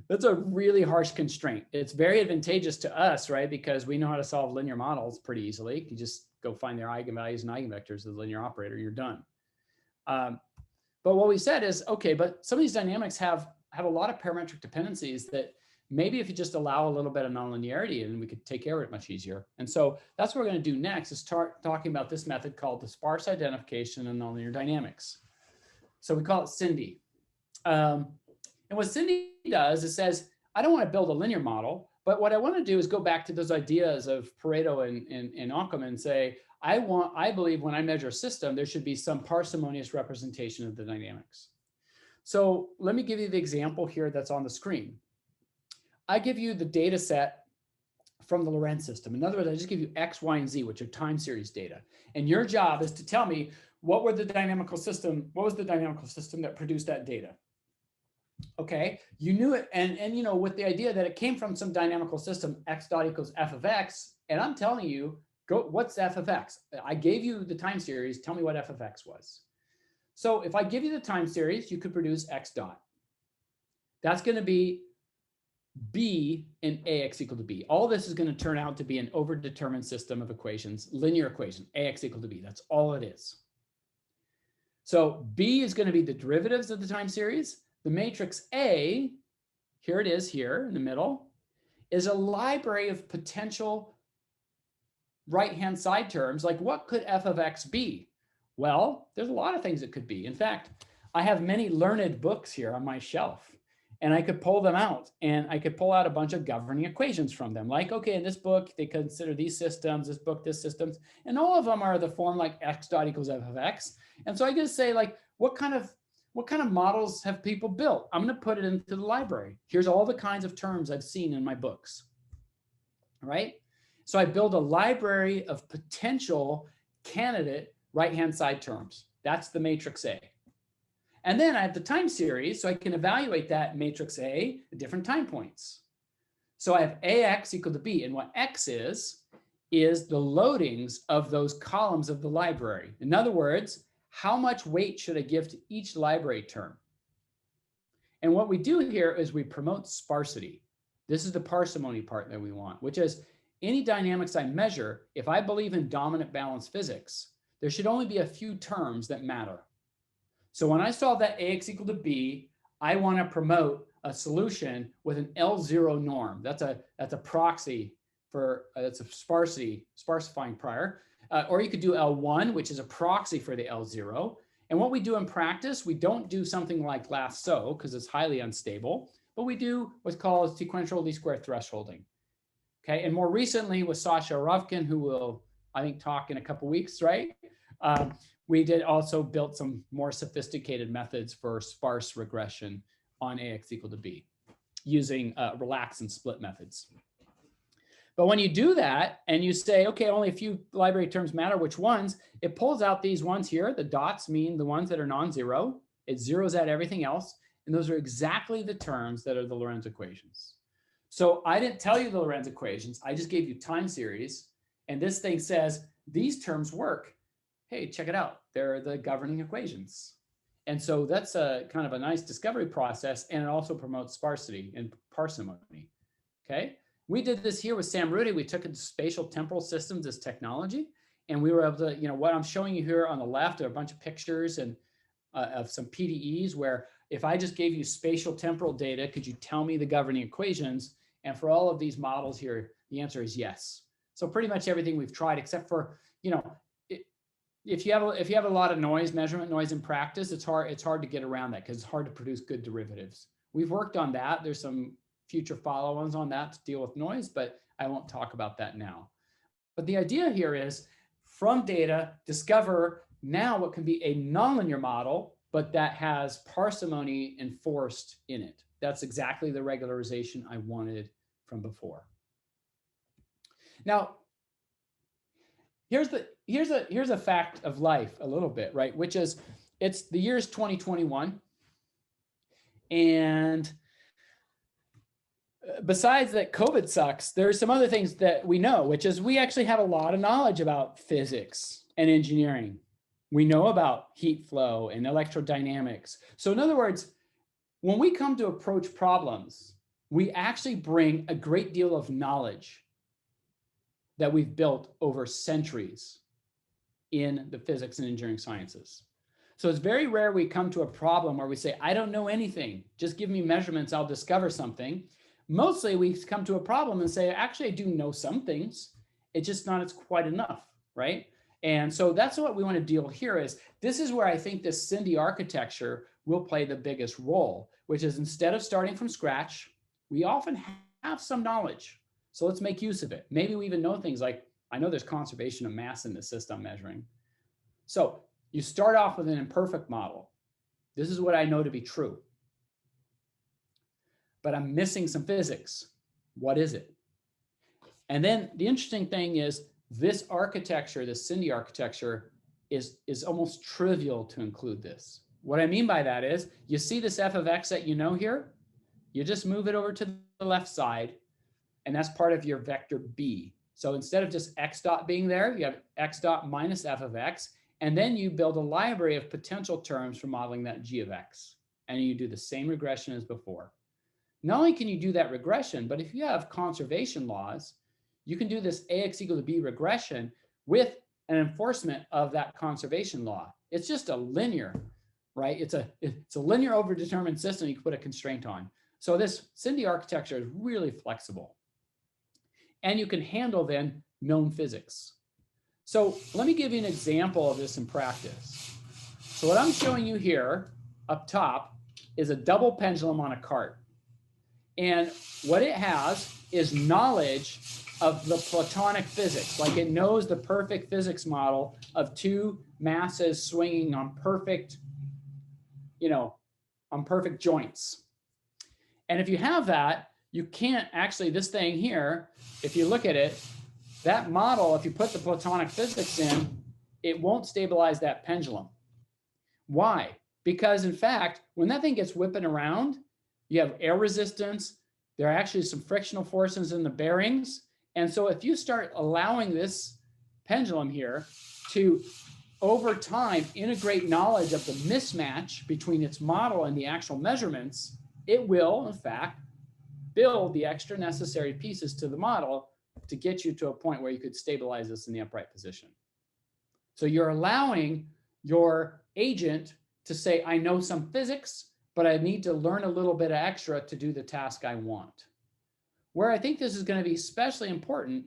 That's a really harsh constraint. It's very advantageous to us, right? Because we know how to solve linear models pretty easily. You just go find their eigenvalues and eigenvectors of the linear operator, you're done. But what we said is, okay, but some of these dynamics have a lot of parametric dependencies that maybe if you just allow a little bit of nonlinearity, and we could take care of it much easier. And so that's what we're going to do next, is start talking about this method called the sparse identification of nonlinear dynamics. So we call it SINDy. And what SINDy does is says, I don't want to build a linear model, but what I want to do is go back to those ideas of Pareto and Occam and say, I believe when I measure a system, there should be some parsimonious representation of the dynamics. So let me give you the example here that's on the screen. I give you the data set from the Lorentz system. In other words, I just give you X, Y, and Z, which are time series data. And your job is to tell me what was the dynamical system that produced that data. Okay, you knew it, and you know, with the idea that it came from some dynamical system, X dot equals f of X, and I'm telling you, what's f of X? I gave you the time series, tell me what f of X was. So if I give you the time series, you could produce X dot. That's going to be B in AX equal to B. All this is going to turn out to be an overdetermined system of equations, linear equation, AX equal to B. That's all it is. So B is going to be the derivatives of the time series. The matrix A, here it is here in the middle, is a library of potential right-hand side terms. Like, what could f of X be? Well, there's a lot of things it could be. In fact, I have many learned books here on my shelf, and I could pull them out, and I could pull out a bunch of governing equations from them. Like, okay, in this book, they consider these systems, this book, this systems, and all of them are the form like X dot equals f of X. And so I just say, like, what kind of models have people built? I'm going to put it into the library. Here's all the kinds of terms I've seen in my books, right? So I build a library of potential candidate right-hand side terms. That's the matrix A. And then I have the time series, so I can evaluate that matrix A at different time points. So I have AX equal to B, and what X is the loadings of those columns of the library. In other words, how much weight should I give to each library term? And what we do here is we promote sparsity. This is the parsimony part that we want, which is any dynamics I measure, if I believe in dominant balance physics, there should only be a few terms that matter. So when I solve that AX equal to B, I want to promote a solution with an L0 norm. That's a proxy for, that's a sparsifying prior. Or you could do L1, which is a proxy for the L0. And what we do in practice, we don't do something like lasso because it's highly unstable, but we do what's called sequential least square thresholding. Okay, and more recently with Sasha Rovkin, who will, I think, talk in a couple weeks, right? We did also built some more sophisticated methods for sparse regression on AX equal to B using relax and split methods. But when you do that and you say, okay, only a few library terms matter, which ones, it pulls out these ones here. The dots mean the ones that are non-zero. It zeroes out everything else. And those are exactly the terms that are the Lorentz equations. So I didn't tell you the Lorentz equations. I just gave you time series. And this thing says, these terms work. Hey, check it out. They're the governing equations. And so that's a kind of a nice discovery process. And it also promotes sparsity and parsimony. Okay. We did this here with Sam Rudy. We took it to spatial temporal systems as technology. And we were able to, what I'm showing you here on the left are a bunch of pictures and of some PDEs where if I just gave you spatial temporal data, could you tell me the governing equations? And for all of these models here, the answer is yes. So pretty much everything we've tried, except for, if you have a lot of noise, measurement noise in practice, it's hard to get around that because it's hard to produce good derivatives. We've worked on that. There's some future follow-ons on that to deal with noise, but I won't talk about that now. But the idea here is from data, discover now what can be a nonlinear model, but that has parsimony enforced in it. That's exactly the regularization I wanted from before. Now, here's a fact of life a little bit, right? Which is, it's the year's 2021. And besides that COVID sucks, there's some other things that we know, which is we actually have a lot of knowledge about physics and engineering. We know about heat flow and electrodynamics. So in other words, when we come to approach problems, we actually bring a great deal of knowledge that we've built over centuries in the physics and engineering sciences. So it's very rare we come to a problem where we say, I don't know anything, just give me measurements, I'll discover something. Mostly we come to a problem and say, actually, I do know some things, it's just not as quite enough, right? And so that's what we want to deal here is, this is where I think this SINDy architecture will play the biggest role, which is instead of starting from scratch, we often have some knowledge. So let's make use of it. Maybe we even know things like, I know there's conservation of mass in the system measuring. So you start off with an imperfect model. This is what I know to be true. But I'm missing some physics. What is it? And then the interesting thing is this architecture, this SINDy architecture, is almost trivial to include this. What I mean by that is, you see this f of x that you know here? You just move it over to the left side, and that's part of your vector b. So instead of just x dot being there, you have x dot minus f of x, and then you build a library of potential terms for modeling that g of x. And you do the same regression as before. Not only can you do that regression, but if you have conservation laws, you can do this ax equal to b regression with an enforcement of that conservation law. It's just a linear, right? It's a linear overdetermined system you can put a constraint on. So this SINDy architecture is really flexible. And you can handle then known physics. So let me give you an example of this in practice. So what I'm showing you here up top is a double pendulum on a cart. And what it has is knowledge of the Platonic physics, like it knows the perfect physics model of two masses swinging on perfect, on perfect joints. And if you have that, you can't actually, this thing here, if you look at it, that model, if you put the Platonic physics in, it won't stabilize that pendulum. Why? Because in fact, when that thing gets whipping around, you have air resistance, there are actually some frictional forces in the bearings. And so if you start allowing this pendulum here to, over time, integrate knowledge of the mismatch between its model and the actual measurements, it will, in fact, build the extra necessary pieces to the model to get you to a point where you could stabilize this in the upright position. So you're allowing your agent to say, I know some physics, but I need to learn a little bit extra to do the task I want. Where I think this is going to be especially important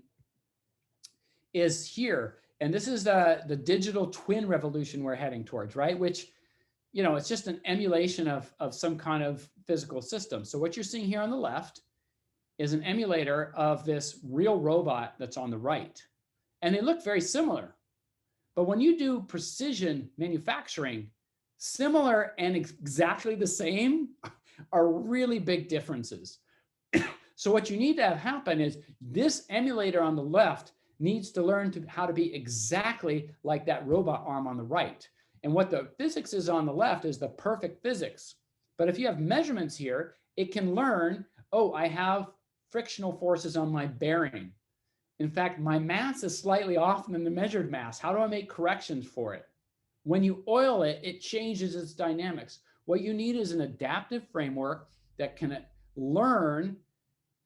is here. And this is the digital twin revolution we're heading towards, right? Which, it's just an emulation of some kind of physical system. So what you're seeing here on the left is an emulator of this real robot that's on the right. And they look very similar. But when you do precision manufacturing, similar and exactly the same are really big differences. So what you need to have happen is this emulator on the left needs to learn how to be exactly like that robot arm on the right. And what the physics is on the left is the perfect physics. But if you have measurements here, it can learn, oh, I have frictional forces on my bearing. In fact, my mass is slightly off than the measured mass. How do I make corrections for it? When you oil it, it changes its dynamics. What you need is an adaptive framework that can learn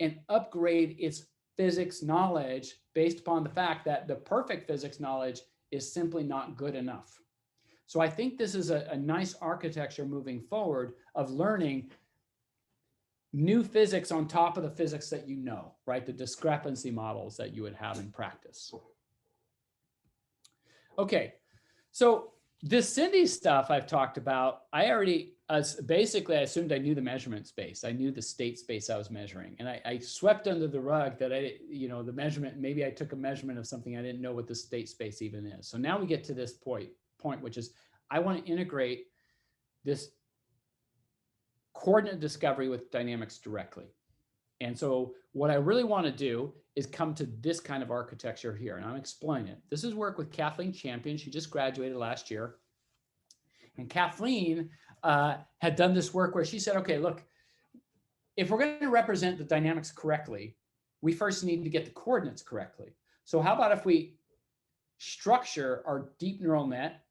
and upgrade its physics knowledge based upon the fact that the perfect physics knowledge is simply not good enough. So I think this is a nice architecture moving forward of learning new physics on top of the physics that you know, right? The discrepancy models that you would have in practice. Okay, so this SINDy stuff I've talked about, I already, basically I assumed I knew the measurement space. I knew the state space I was measuring. And I swept under the rug that the measurement, maybe I took a measurement of something I didn't know what the state space even is. So now we get to this point, which is I want to integrate this coordinate discovery with dynamics directly. And so what I really want to do is come to this kind of architecture here, and I'm explaining it. This is work with Kathleen Champion. She just graduated last year. And Kathleen had done this work where she said, okay, look, if we're going to represent the dynamics correctly, we first need to get the coordinates correctly. So how about if we structure our deep neural net,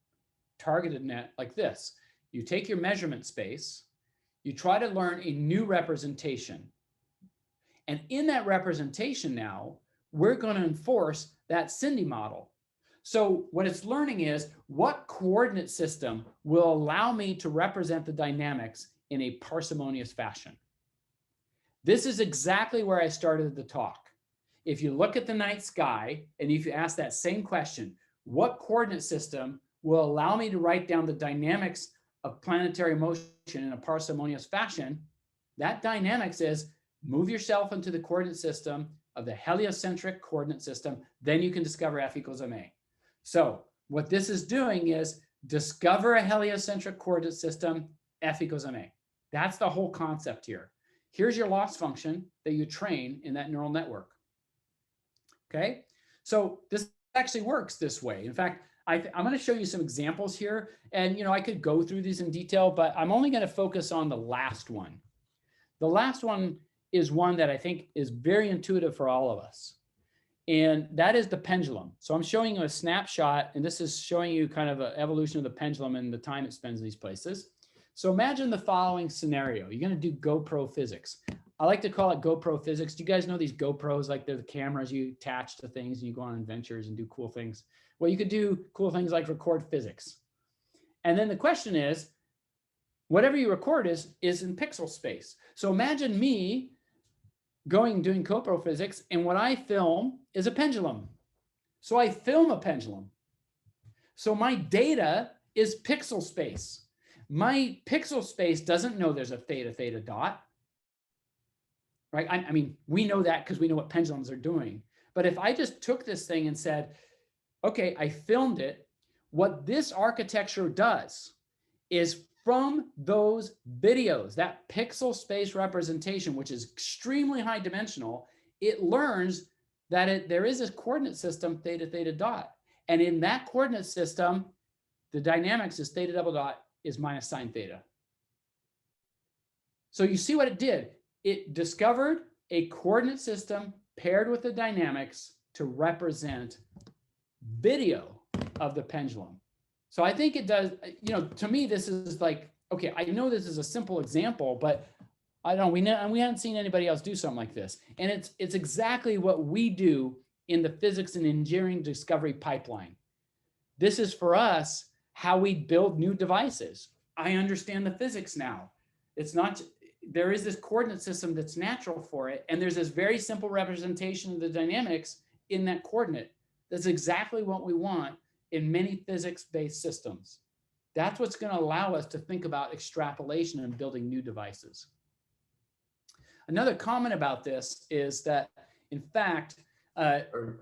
targeted net like this? You take your measurement space, you try to learn a new representation. And in that representation now, we're going to enforce that SINDy model. So what it's learning is what coordinate system will allow me to represent the dynamics in a parsimonious fashion. This is exactly where I started the talk. If you look at the night sky and if you ask that same question, what coordinate system will allow me to write down the dynamics of planetary motion in a parsimonious fashion, that dynamics is move yourself into the coordinate system of the heliocentric coordinate system, then you can discover F equals ma. So what this is doing is discover a heliocentric coordinate system, F equals ma. That's the whole concept here. Here's your loss function that you train in that neural network. Okay, so this actually works this way. In fact, I'm going to show you some examples here, and I could go through these in detail, but I'm only going to focus on the last one. The last one is one that I think is very intuitive for all of us. And that is the pendulum. So I'm showing you a snapshot, and this is showing you kind of an evolution of the pendulum and the time it spends in these places. So imagine the following scenario. You're going to do GoPro physics. I like to call it GoPro physics. Do you guys know these GoPros? Like they're the cameras you attach to things and you go on adventures and do cool things. Well, you could do cool things like record physics. And then the question is, whatever you record is in pixel space. So imagine me doing GoPro physics, and what I film is a pendulum. So I film a pendulum. So my data is pixel space. My pixel space doesn't know there's a theta dot, right? I mean, we know that because we know what pendulums are doing. But if I just took this thing and said, okay, I filmed it, what this architecture does is from those videos, that pixel space representation, which is extremely high dimensional, it learns that there is a coordinate system, theta dot. And in that coordinate system, the dynamics is theta double dot is minus sine theta. So you see what it did? It discovered a coordinate system paired with the dynamics to represent video of the pendulum. So I think it does, to me, this is like, okay, I know this is a simple example, but I don't, we haven't seen anybody else do something like this. And it's exactly what we do in the physics and engineering discovery pipeline. This is for us how we build new devices. I understand the physics now. It's not, there is this coordinate system that's natural for it. And there's this very simple representation of the dynamics in that coordinate. That's exactly what we want in many physics-based systems. That's what's going to allow us to think about extrapolation and building new devices. Another comment about this is that, in fact,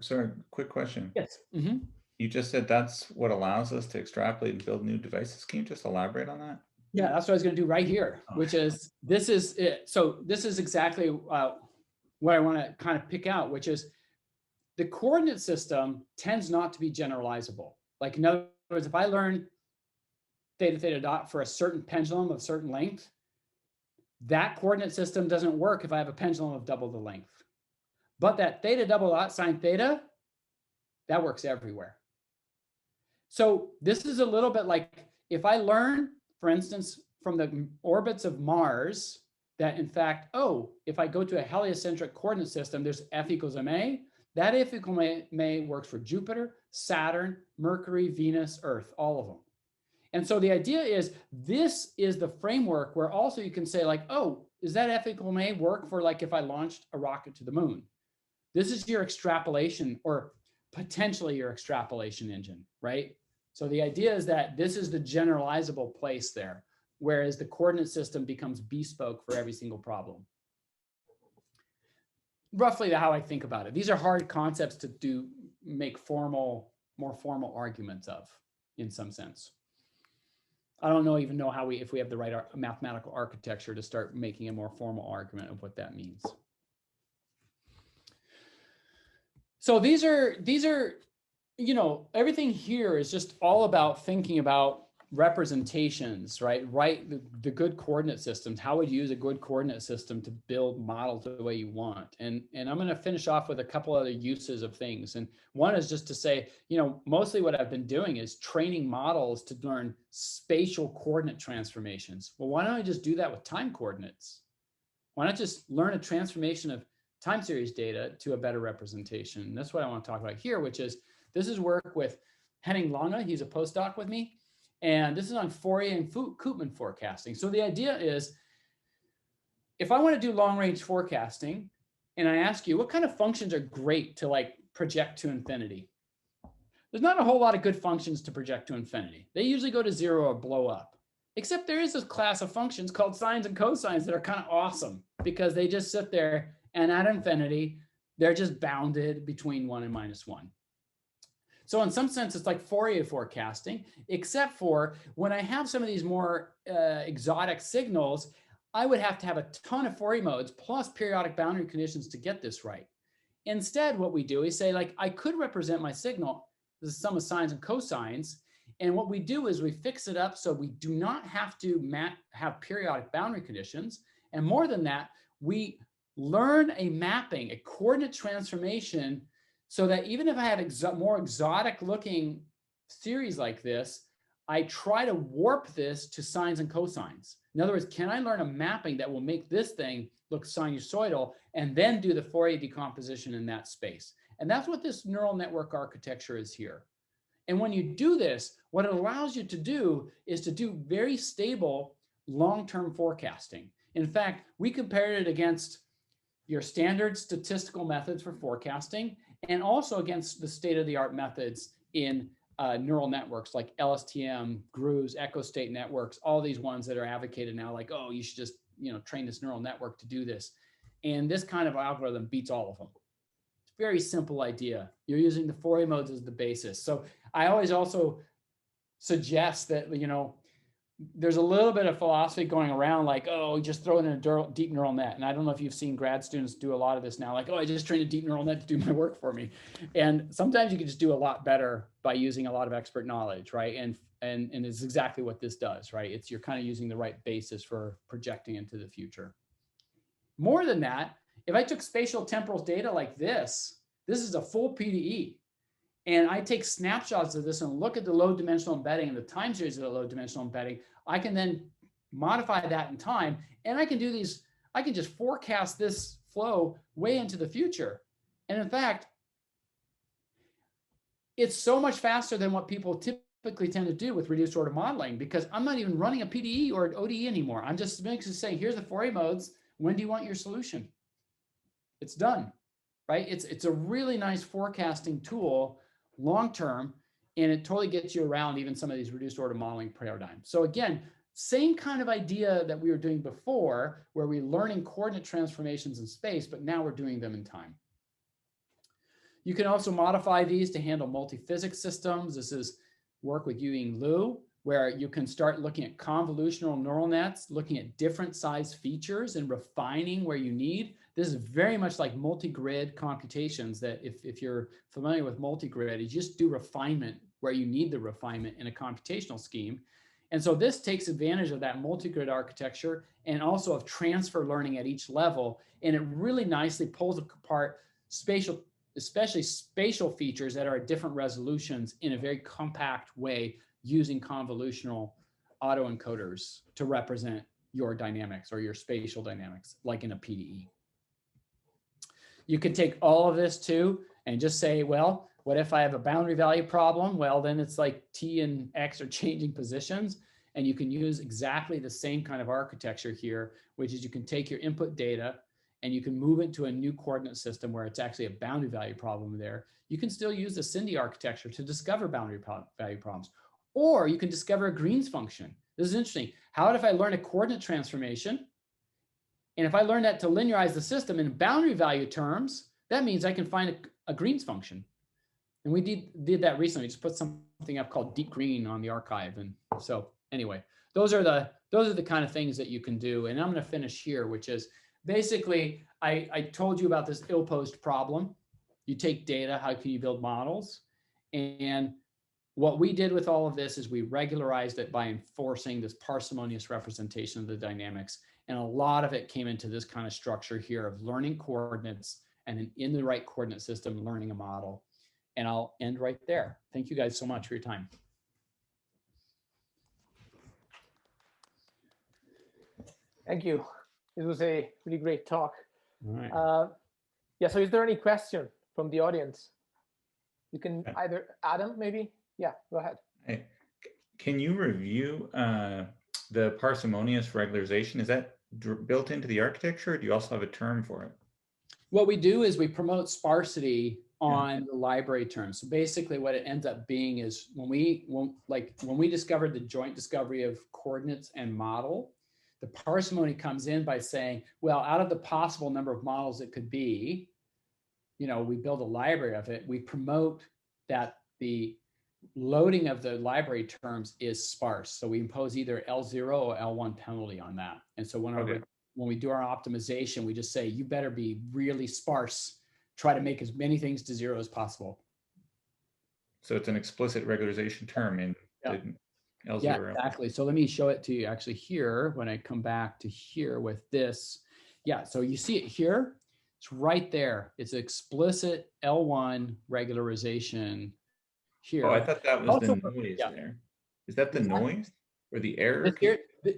sorry, quick question. Yes. Mm-hmm. You just said that's what allows us to extrapolate and build new devices. Can you just elaborate on that? Yeah, that's what I was going to do right here, which is, this is it. So this is exactly what I want to kind of pick out, which is the coordinate system tends not to be generalizable. Like, in other words, if I learn theta dot for a certain pendulum of certain length, that coordinate system doesn't work if I have a pendulum of double the length. But that theta double dot sine theta, that works everywhere. So this is a little bit like if I learn, for instance, from the orbits of Mars, that in fact, if I go to a heliocentric coordinate system, there's F equals ma. That F equals ma works for Jupiter, Saturn, Mercury, Venus, Earth, all of them. And so the idea is this is the framework where also you can say like, is that F equals ma work for like if I launched a rocket to the moon? This is your extrapolation or potentially your extrapolation engine, right? So the idea is that this is the generalizable place there, whereas the coordinate system becomes bespoke for every single problem. Roughly how I think about it. These are hard concepts to make more formal arguments of, in some sense. I don't even know how if we have the right mathematical architecture to start making a more formal argument of what that means. So these are, you know, everything here is just all about thinking about representations, right? The good coordinate systems, how would you use a good coordinate system to build models the way you want? And I'm going to finish off with a couple other uses of things. And one is just to say, you know, mostly what I've been doing is training models to learn spatial coordinate transformations. Well, why don't I just do that with time coordinates? Why not just learn a transformation of time series data to a better representation? And that's what I want to talk about here, which is this is work with Henning Lange. He's a postdoc with me. And this is on Fourier and Koopman forecasting. So the idea is, if I want to do long range forecasting, and I ask you, what kind of functions are great to like project to infinity? There's not a whole lot of good functions to project to infinity. They usually go to 0 or blow up. Except there is this class of functions called sines and cosines that are kind of awesome because they just sit there and at infinity, they're just bounded between 1 and -1. So in some sense, it's like Fourier forecasting, except for when I have some of these more exotic signals, I would have to have a ton of Fourier modes plus periodic boundary conditions to get this right. Instead, what we do is say, like, I could represent my signal as the sum of sines and cosines. And what we do is we fix it up so we do not have to have periodic boundary conditions. And more than that, we learn a mapping, a coordinate transformation, so that even if I have more exotic looking series like this, I try to warp this to sines and cosines. In other words, can I learn a mapping that will make this thing look sinusoidal and then do the Fourier decomposition in that space? And that's what this neural network architecture is here. And when you do this, what it allows you to do is to do very stable long-term forecasting. In fact, we compared it against your standard statistical methods for forecasting and also against the state-of-the-art methods in neural networks like LSTM, GRUs, echo state networks, all these ones that are advocated now, like, oh, you should just, you know, train this neural network to do this. And this kind of algorithm beats all of them. It's a very simple idea. You're using the Fourier modes as the basis. So I always also suggest that, you know, there's a little bit of philosophy going around like, oh, just throw it in a deep neural net. And I don't know if you've seen grad students do a lot of this now, like, oh, I just trained a deep neural net to do my work for me. And sometimes you can just do a lot better by using a lot of expert knowledge, right? And it's exactly what this does, right? It's you're kind of using the right basis for projecting into the future. More than that, if I took spatial temporal data like this is a full PDE. And I take snapshots of this and look at the low dimensional embedding and the time series of the low dimensional embedding. I can then modify that in time. And I can do these, I can just forecast this flow way into the future. And in fact, it's so much faster than what people typically tend to do with reduced order modeling, because I'm not even running a PDE or an ODE anymore. I'm just basically saying, here's the Fourier modes. When do you want your solution? It's done, right? It's a really nice forecasting tool long-term, and it totally gets you around even some of these reduced order modeling paradigms. So again, same kind of idea that we were doing before, where we're learning coordinate transformations in space, but now we're doing them in time. You can also modify these to handle multi-physics systems. This is work with Yuying Liu, where you can start looking at convolutional neural nets, looking at different size features and refining where you need. This is very much like multi-grid computations, that if you're familiar with multi-grid, you just do refinement where you need the refinement in a computational scheme. And so this takes advantage of that multi-grid architecture and also of transfer learning at each level. And it really nicely pulls apart spatial, especially spatial features that are at different resolutions in a very compact way, using convolutional autoencoders to represent your dynamics or your spatial dynamics, like in a PDE. You could take all of this too and just say, well, what if I have a boundary value problem? Well, then it's like T and X are changing positions, and you can use exactly the same kind of architecture here, which is you can take your input data and you can move it to a new coordinate system where it's actually a boundary value problem there. You can still use the SINDy architecture to discover boundary value problems. or you can discover a Green's function. This is interesting. How about if I learn a coordinate transformation? And if I learn that to linearize the system in boundary value terms, that means I can find a Green's function. And we did that recently. We just put something up called Deep Green on the archive. And so anyway, those are the kind of things that you can do. And I'm going to finish here, which is basically, I told you about this ill-posed problem. You take data, how can you build models? And what we did with all of this is we regularized it by enforcing this parsimonious representation of the dynamics. And a lot of it came into this kind of structure here of learning coordinates and then in the right coordinate system, learning a model. And I'll end right there. Thank you guys so much for your time. Thank you. It was a really great talk. All right. Yeah, so is there any question from the audience? You can either, Adam, maybe? Yeah, go ahead. Hey, can you review the parsimonious regularization? Is that built into the architecture, or do you also have a term for it? What we do is we promote sparsity on the library terms. So basically what it ends up being is when we discovered the joint discovery of coordinates and model, the parsimony comes in by saying, well, out of the possible number of models it could be, you know, we build a library of it. We promote that the loading of the library terms is sparse. So we impose either L0 or L1 penalty on that. And so when we do our optimization, we just say, you better be really sparse. Try to make as many things to 0 as possible. So it's an explicit regularization term in L0. Yeah, exactly. So let me show it to you actually here when I come back to here with this. Yeah, so you see it here. It's right there. It's explicit L1 regularization here. Oh, I thought that was also the noise there. Is that the noise or the error?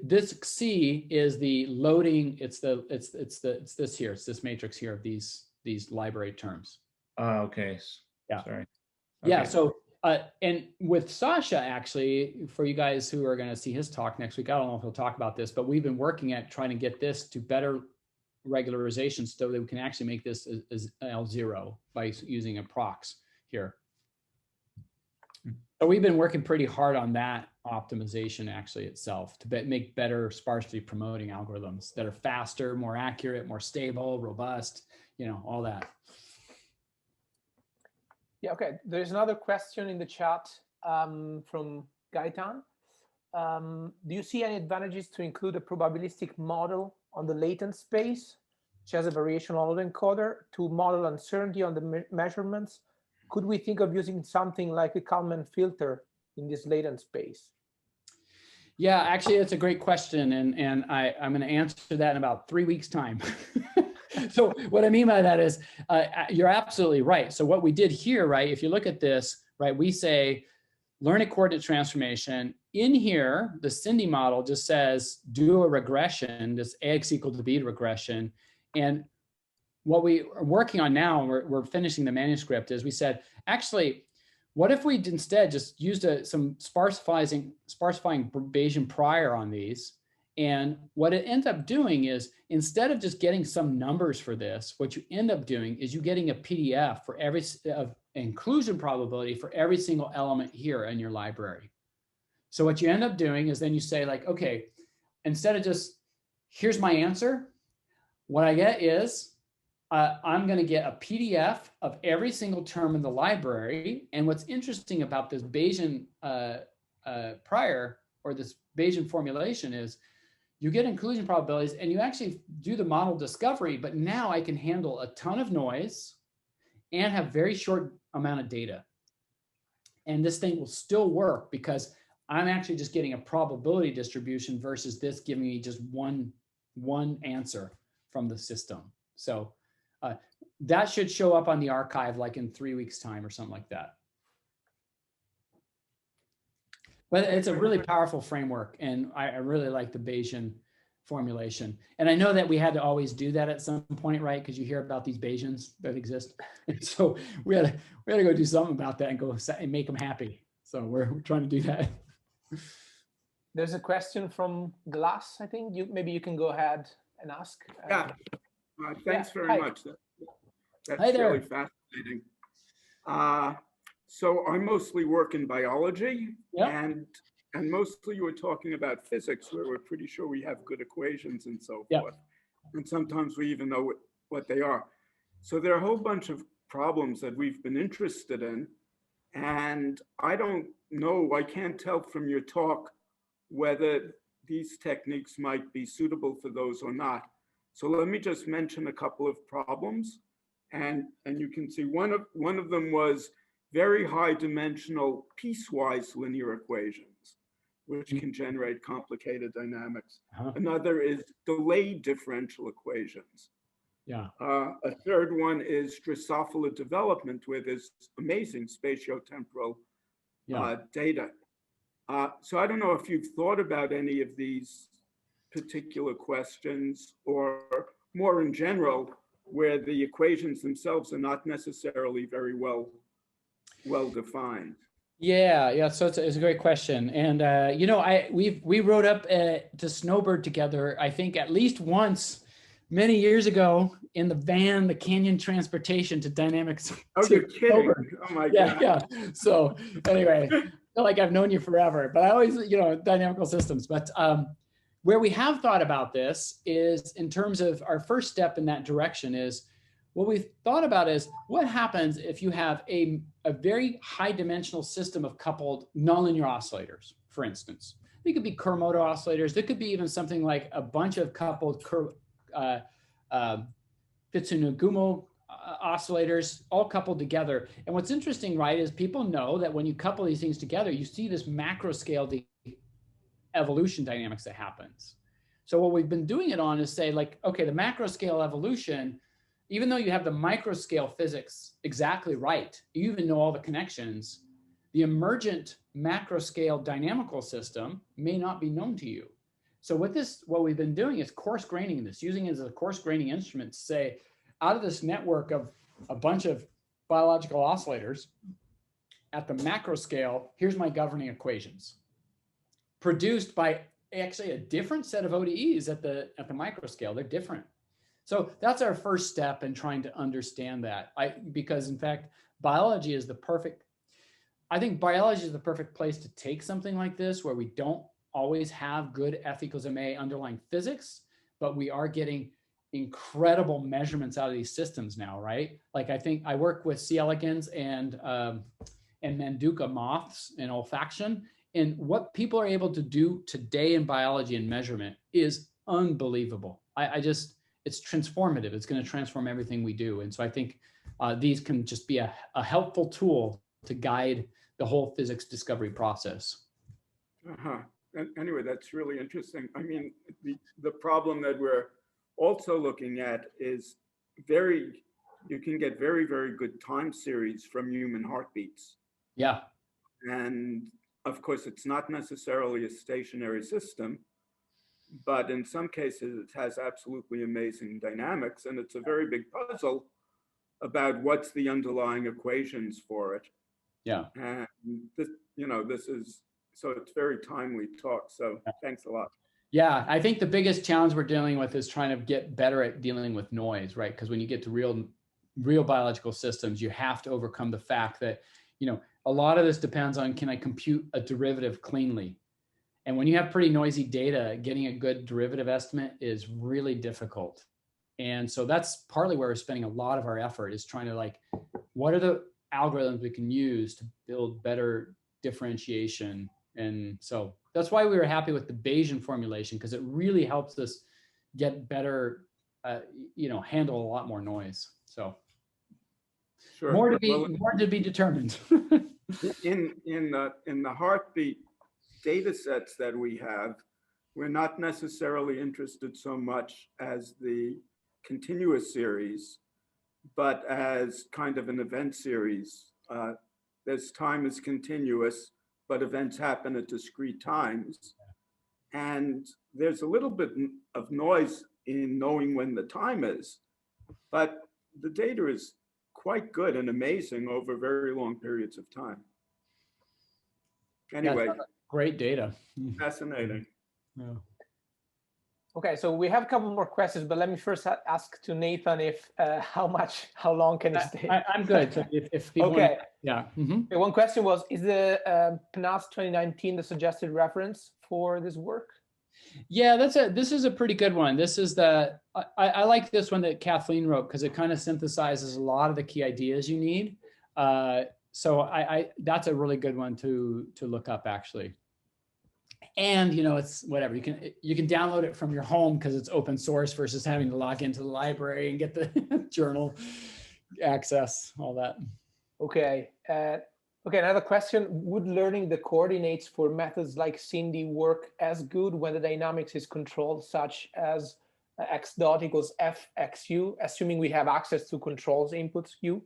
This C is the loading. It's this here. It's this matrix here of these library terms. Okay. Yeah. Sorry. Okay. Yeah. So and with Sasha, actually, for you guys who are going to see his talk next week, I don't know if he'll talk about this, but we've been working at trying to get this to better regularization so that we can actually make this as L0 by using a prox here. So we've been working pretty hard on that optimization actually itself to make better sparsity promoting algorithms that are faster, more accurate, more stable, robust, you know, all that. Yeah, okay. There's another question in the chat from Gaetan. Do you see any advantages to include a probabilistic model on the latent space, which has a variational autoencoder, to model uncertainty on the measurements? Could we think of using something like a Kalman filter in this latent space? Yeah, actually, it's a great question. And I'm going to answer that in about 3 weeks' time. So what I mean by that is you're absolutely right. So what we did here, right, if you look at this, right, we say learn a coordinate transformation. In here, the SINDy model just says do a regression, this AX equal to B regression. And what we are working on now, and we're finishing the manuscript, is we said, actually, what if we instead just used some sparsifying Bayesian prior on these? And what it ends up doing is, instead of just getting some numbers for this, what you end up doing is you getting a PDF for every inclusion probability for every single element here in your library. So what you end up doing is then you say like, okay, instead of just, here's my answer, what I get is, I'm going to get a PDF of every single term in the library. And what's interesting about this Bayesian prior or this Bayesian formulation is you get inclusion probabilities and you actually do the model discovery, but now I can handle a ton of noise and have very short amount of data. And this thing will still work because I'm actually just getting a probability distribution versus this giving me just one answer from the system. So that should show up on the archive like in 3 weeks' time or something like that. But it's a really powerful framework, and I really like the Bayesian formulation. And I know that we had to always do that at some point, right? Because you hear about these Bayesians that exist. And so we had to go do something about that and go and make them happy. So we're trying to do that. There's a question from Glass, I think. Maybe you can go ahead and ask. Yeah. Thanks very much. That's Hi there. really fascinating. So I mostly work in biology, Yeah. and mostly you were talking about physics, where we're pretty sure we have good equations and so Yeah. forth. And sometimes we even know what they are. So there are a whole bunch of problems that we've been interested in. And I don't know, I can't tell from your talk whether these techniques might be suitable for those or not. So let me just mention a couple of problems. And you can see one of them was very high dimensional piecewise linear equations, which can generate complicated dynamics. Another is delayed differential equations. Yeah. A third one is Drosophila development, where there's amazing spatiotemporal data. So I don't know if you've thought about any of these particular questions, or more in general, where the equations themselves are not necessarily very well defined. Yeah. So it's a great question, and you know, we rode up to Snowbird together, I think at least once, many years ago, in the van, the Canyon Transportation to Dynamics. Oh, you're kidding! Snowbird. Oh my God! Yeah. So anyway, I feel like I've known you forever, but I always, you know, dynamical systems. But where we have thought about this is in terms of our first step in that direction is what we've thought about is what happens if you have a very high dimensional system of coupled nonlinear oscillators, for instance. They could be Kerr-Moto oscillators. There could be even something like a bunch of coupled Fitsunagumo oscillators all coupled together. And what's interesting, right, is people know that when you couple these things together, you see this macro scale evolution dynamics that happens. So what we've been doing it on is say, like, okay, the macro scale evolution, even though you have the micro scale physics exactly right, you even know all the connections, the emergent macro scale dynamical system may not be known to you. So what we've been doing is coarse graining this, using it as a coarse graining instrument to say, out of this network of a bunch of biological oscillators at the macro scale, here's my governing equations, produced by actually a different set of ODEs at the micro scale. They're different. So that's our first step in trying to understand that. Because in fact, biology is the perfect place to take something like this, where we don't always have good F equals ma underlying physics, but we are getting incredible measurements out of these systems now, right? Like I think I work with C. elegans and Manduka moths in olfaction, and what people are able to do today in biology and measurement is unbelievable. It's transformative. It's going to transform everything we do. And so I think these can just be a helpful tool to guide the whole physics discovery process. Anyway, that's really interesting. I mean, the problem that we're also looking at is you can get very, very good time series from human heartbeats. Yeah. And of course, it's not necessarily a stationary system, but in some cases it has absolutely amazing dynamics, and it's a very big puzzle about what's the underlying equations for it. Yeah. And this is, so it's very timely talk. So thanks a lot. Yeah, I think the biggest challenge we're dealing with is trying to get better at dealing with noise, right? Because when you get to real biological systems, you have to overcome the fact that, a lot of this depends on, can I compute a derivative cleanly? And when you have pretty noisy data, getting a good derivative estimate is really difficult. And so that's partly where we're spending a lot of our effort, is trying to what are the algorithms we can use to build better differentiation. And so that's why we were happy with the Bayesian formulation, because it really helps us get better, handle a lot more noise. So sure. More to be determined. in the heartbeat data sets that we have, we're not necessarily interested so much as the continuous series, but as kind of an event series. This time is continuous, but events happen at discrete times. And there's a little bit of noise in knowing when the time is, but the data is quite good and amazing over very long periods of time. Anyway. Great data. Fascinating. Yeah. Okay, so we have a couple more questions, but let me first ask to Nathan if how long can he stay? I'm good. So if people okay, yeah. Okay, one question was: is the PNAS 2019 the suggested reference for this work? Yeah, this is a pretty good one. This is I like this one that Kathleen wrote because it kind of synthesizes a lot of the key ideas you need. So that's a really good one to look up actually. And it's whatever, you can download it from your home because it's open source versus having to log into the library and get the journal access, all that. Okay. Okay, another question. Would learning the coordinates for methods like SINDy work as good when the dynamics is controlled, such as x dot equals f x u, assuming we have access to controls inputs u?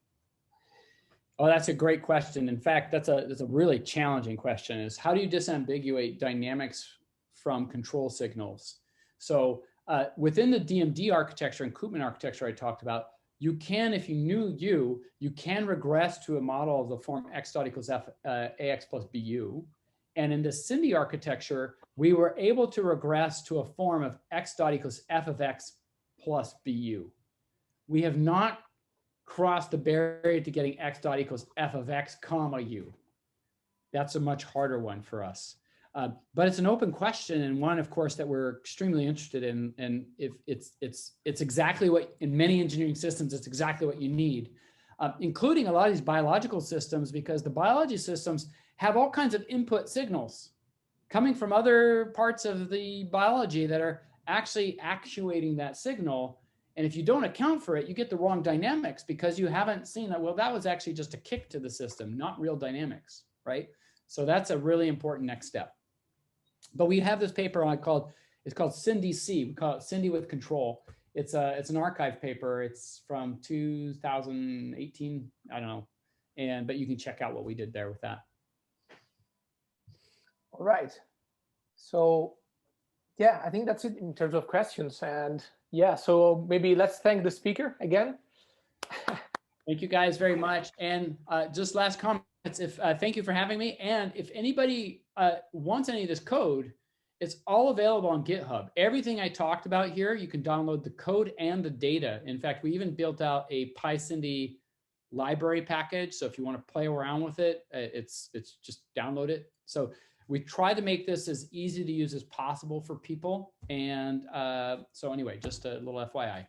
Oh, that's a great question. In fact, that's a really challenging question, is how do you disambiguate dynamics from control signals? So within the DMD architecture and Koopman architecture I talked about, you can, if you knew u, you can regress to a model of the form x dot equals f ax plus bu. And in the SINDy architecture, we were able to regress to a form of x dot equals f of x plus bu. We have not crossed the barrier to getting x dot equals f of x comma u. That's a much harder one for us. But it's an open question, and one, of course, that we're extremely interested in. And if it's exactly what, in many engineering systems, it's exactly what you need, including a lot of these biological systems, because the biology systems have all kinds of input signals coming from other parts of the biology that are actually actuating that signal. And if you don't account for it, you get the wrong dynamics because you haven't seen that, well, that was actually just a kick to the system, not real dynamics, right? So that's a really important next step. But we have this paper it's called SINDy. We call it SINDy with Control. It's an archive paper. It's from 2018, I don't know. But you can check out what we did there with that. All right. So yeah, I think that's it in terms of questions. And yeah, so maybe let's thank the speaker again. Thank you guys very much. And just last comments, thank you for having me. And if anybody wants any of this code, it's all available on GitHub. Everything I talked about here, you can download the code and the data. In fact, we even built out a PySINDy library package. So if you want to play around with it, it's just download it. So we try to make this as easy to use as possible for people. And so anyway, just a little FYI.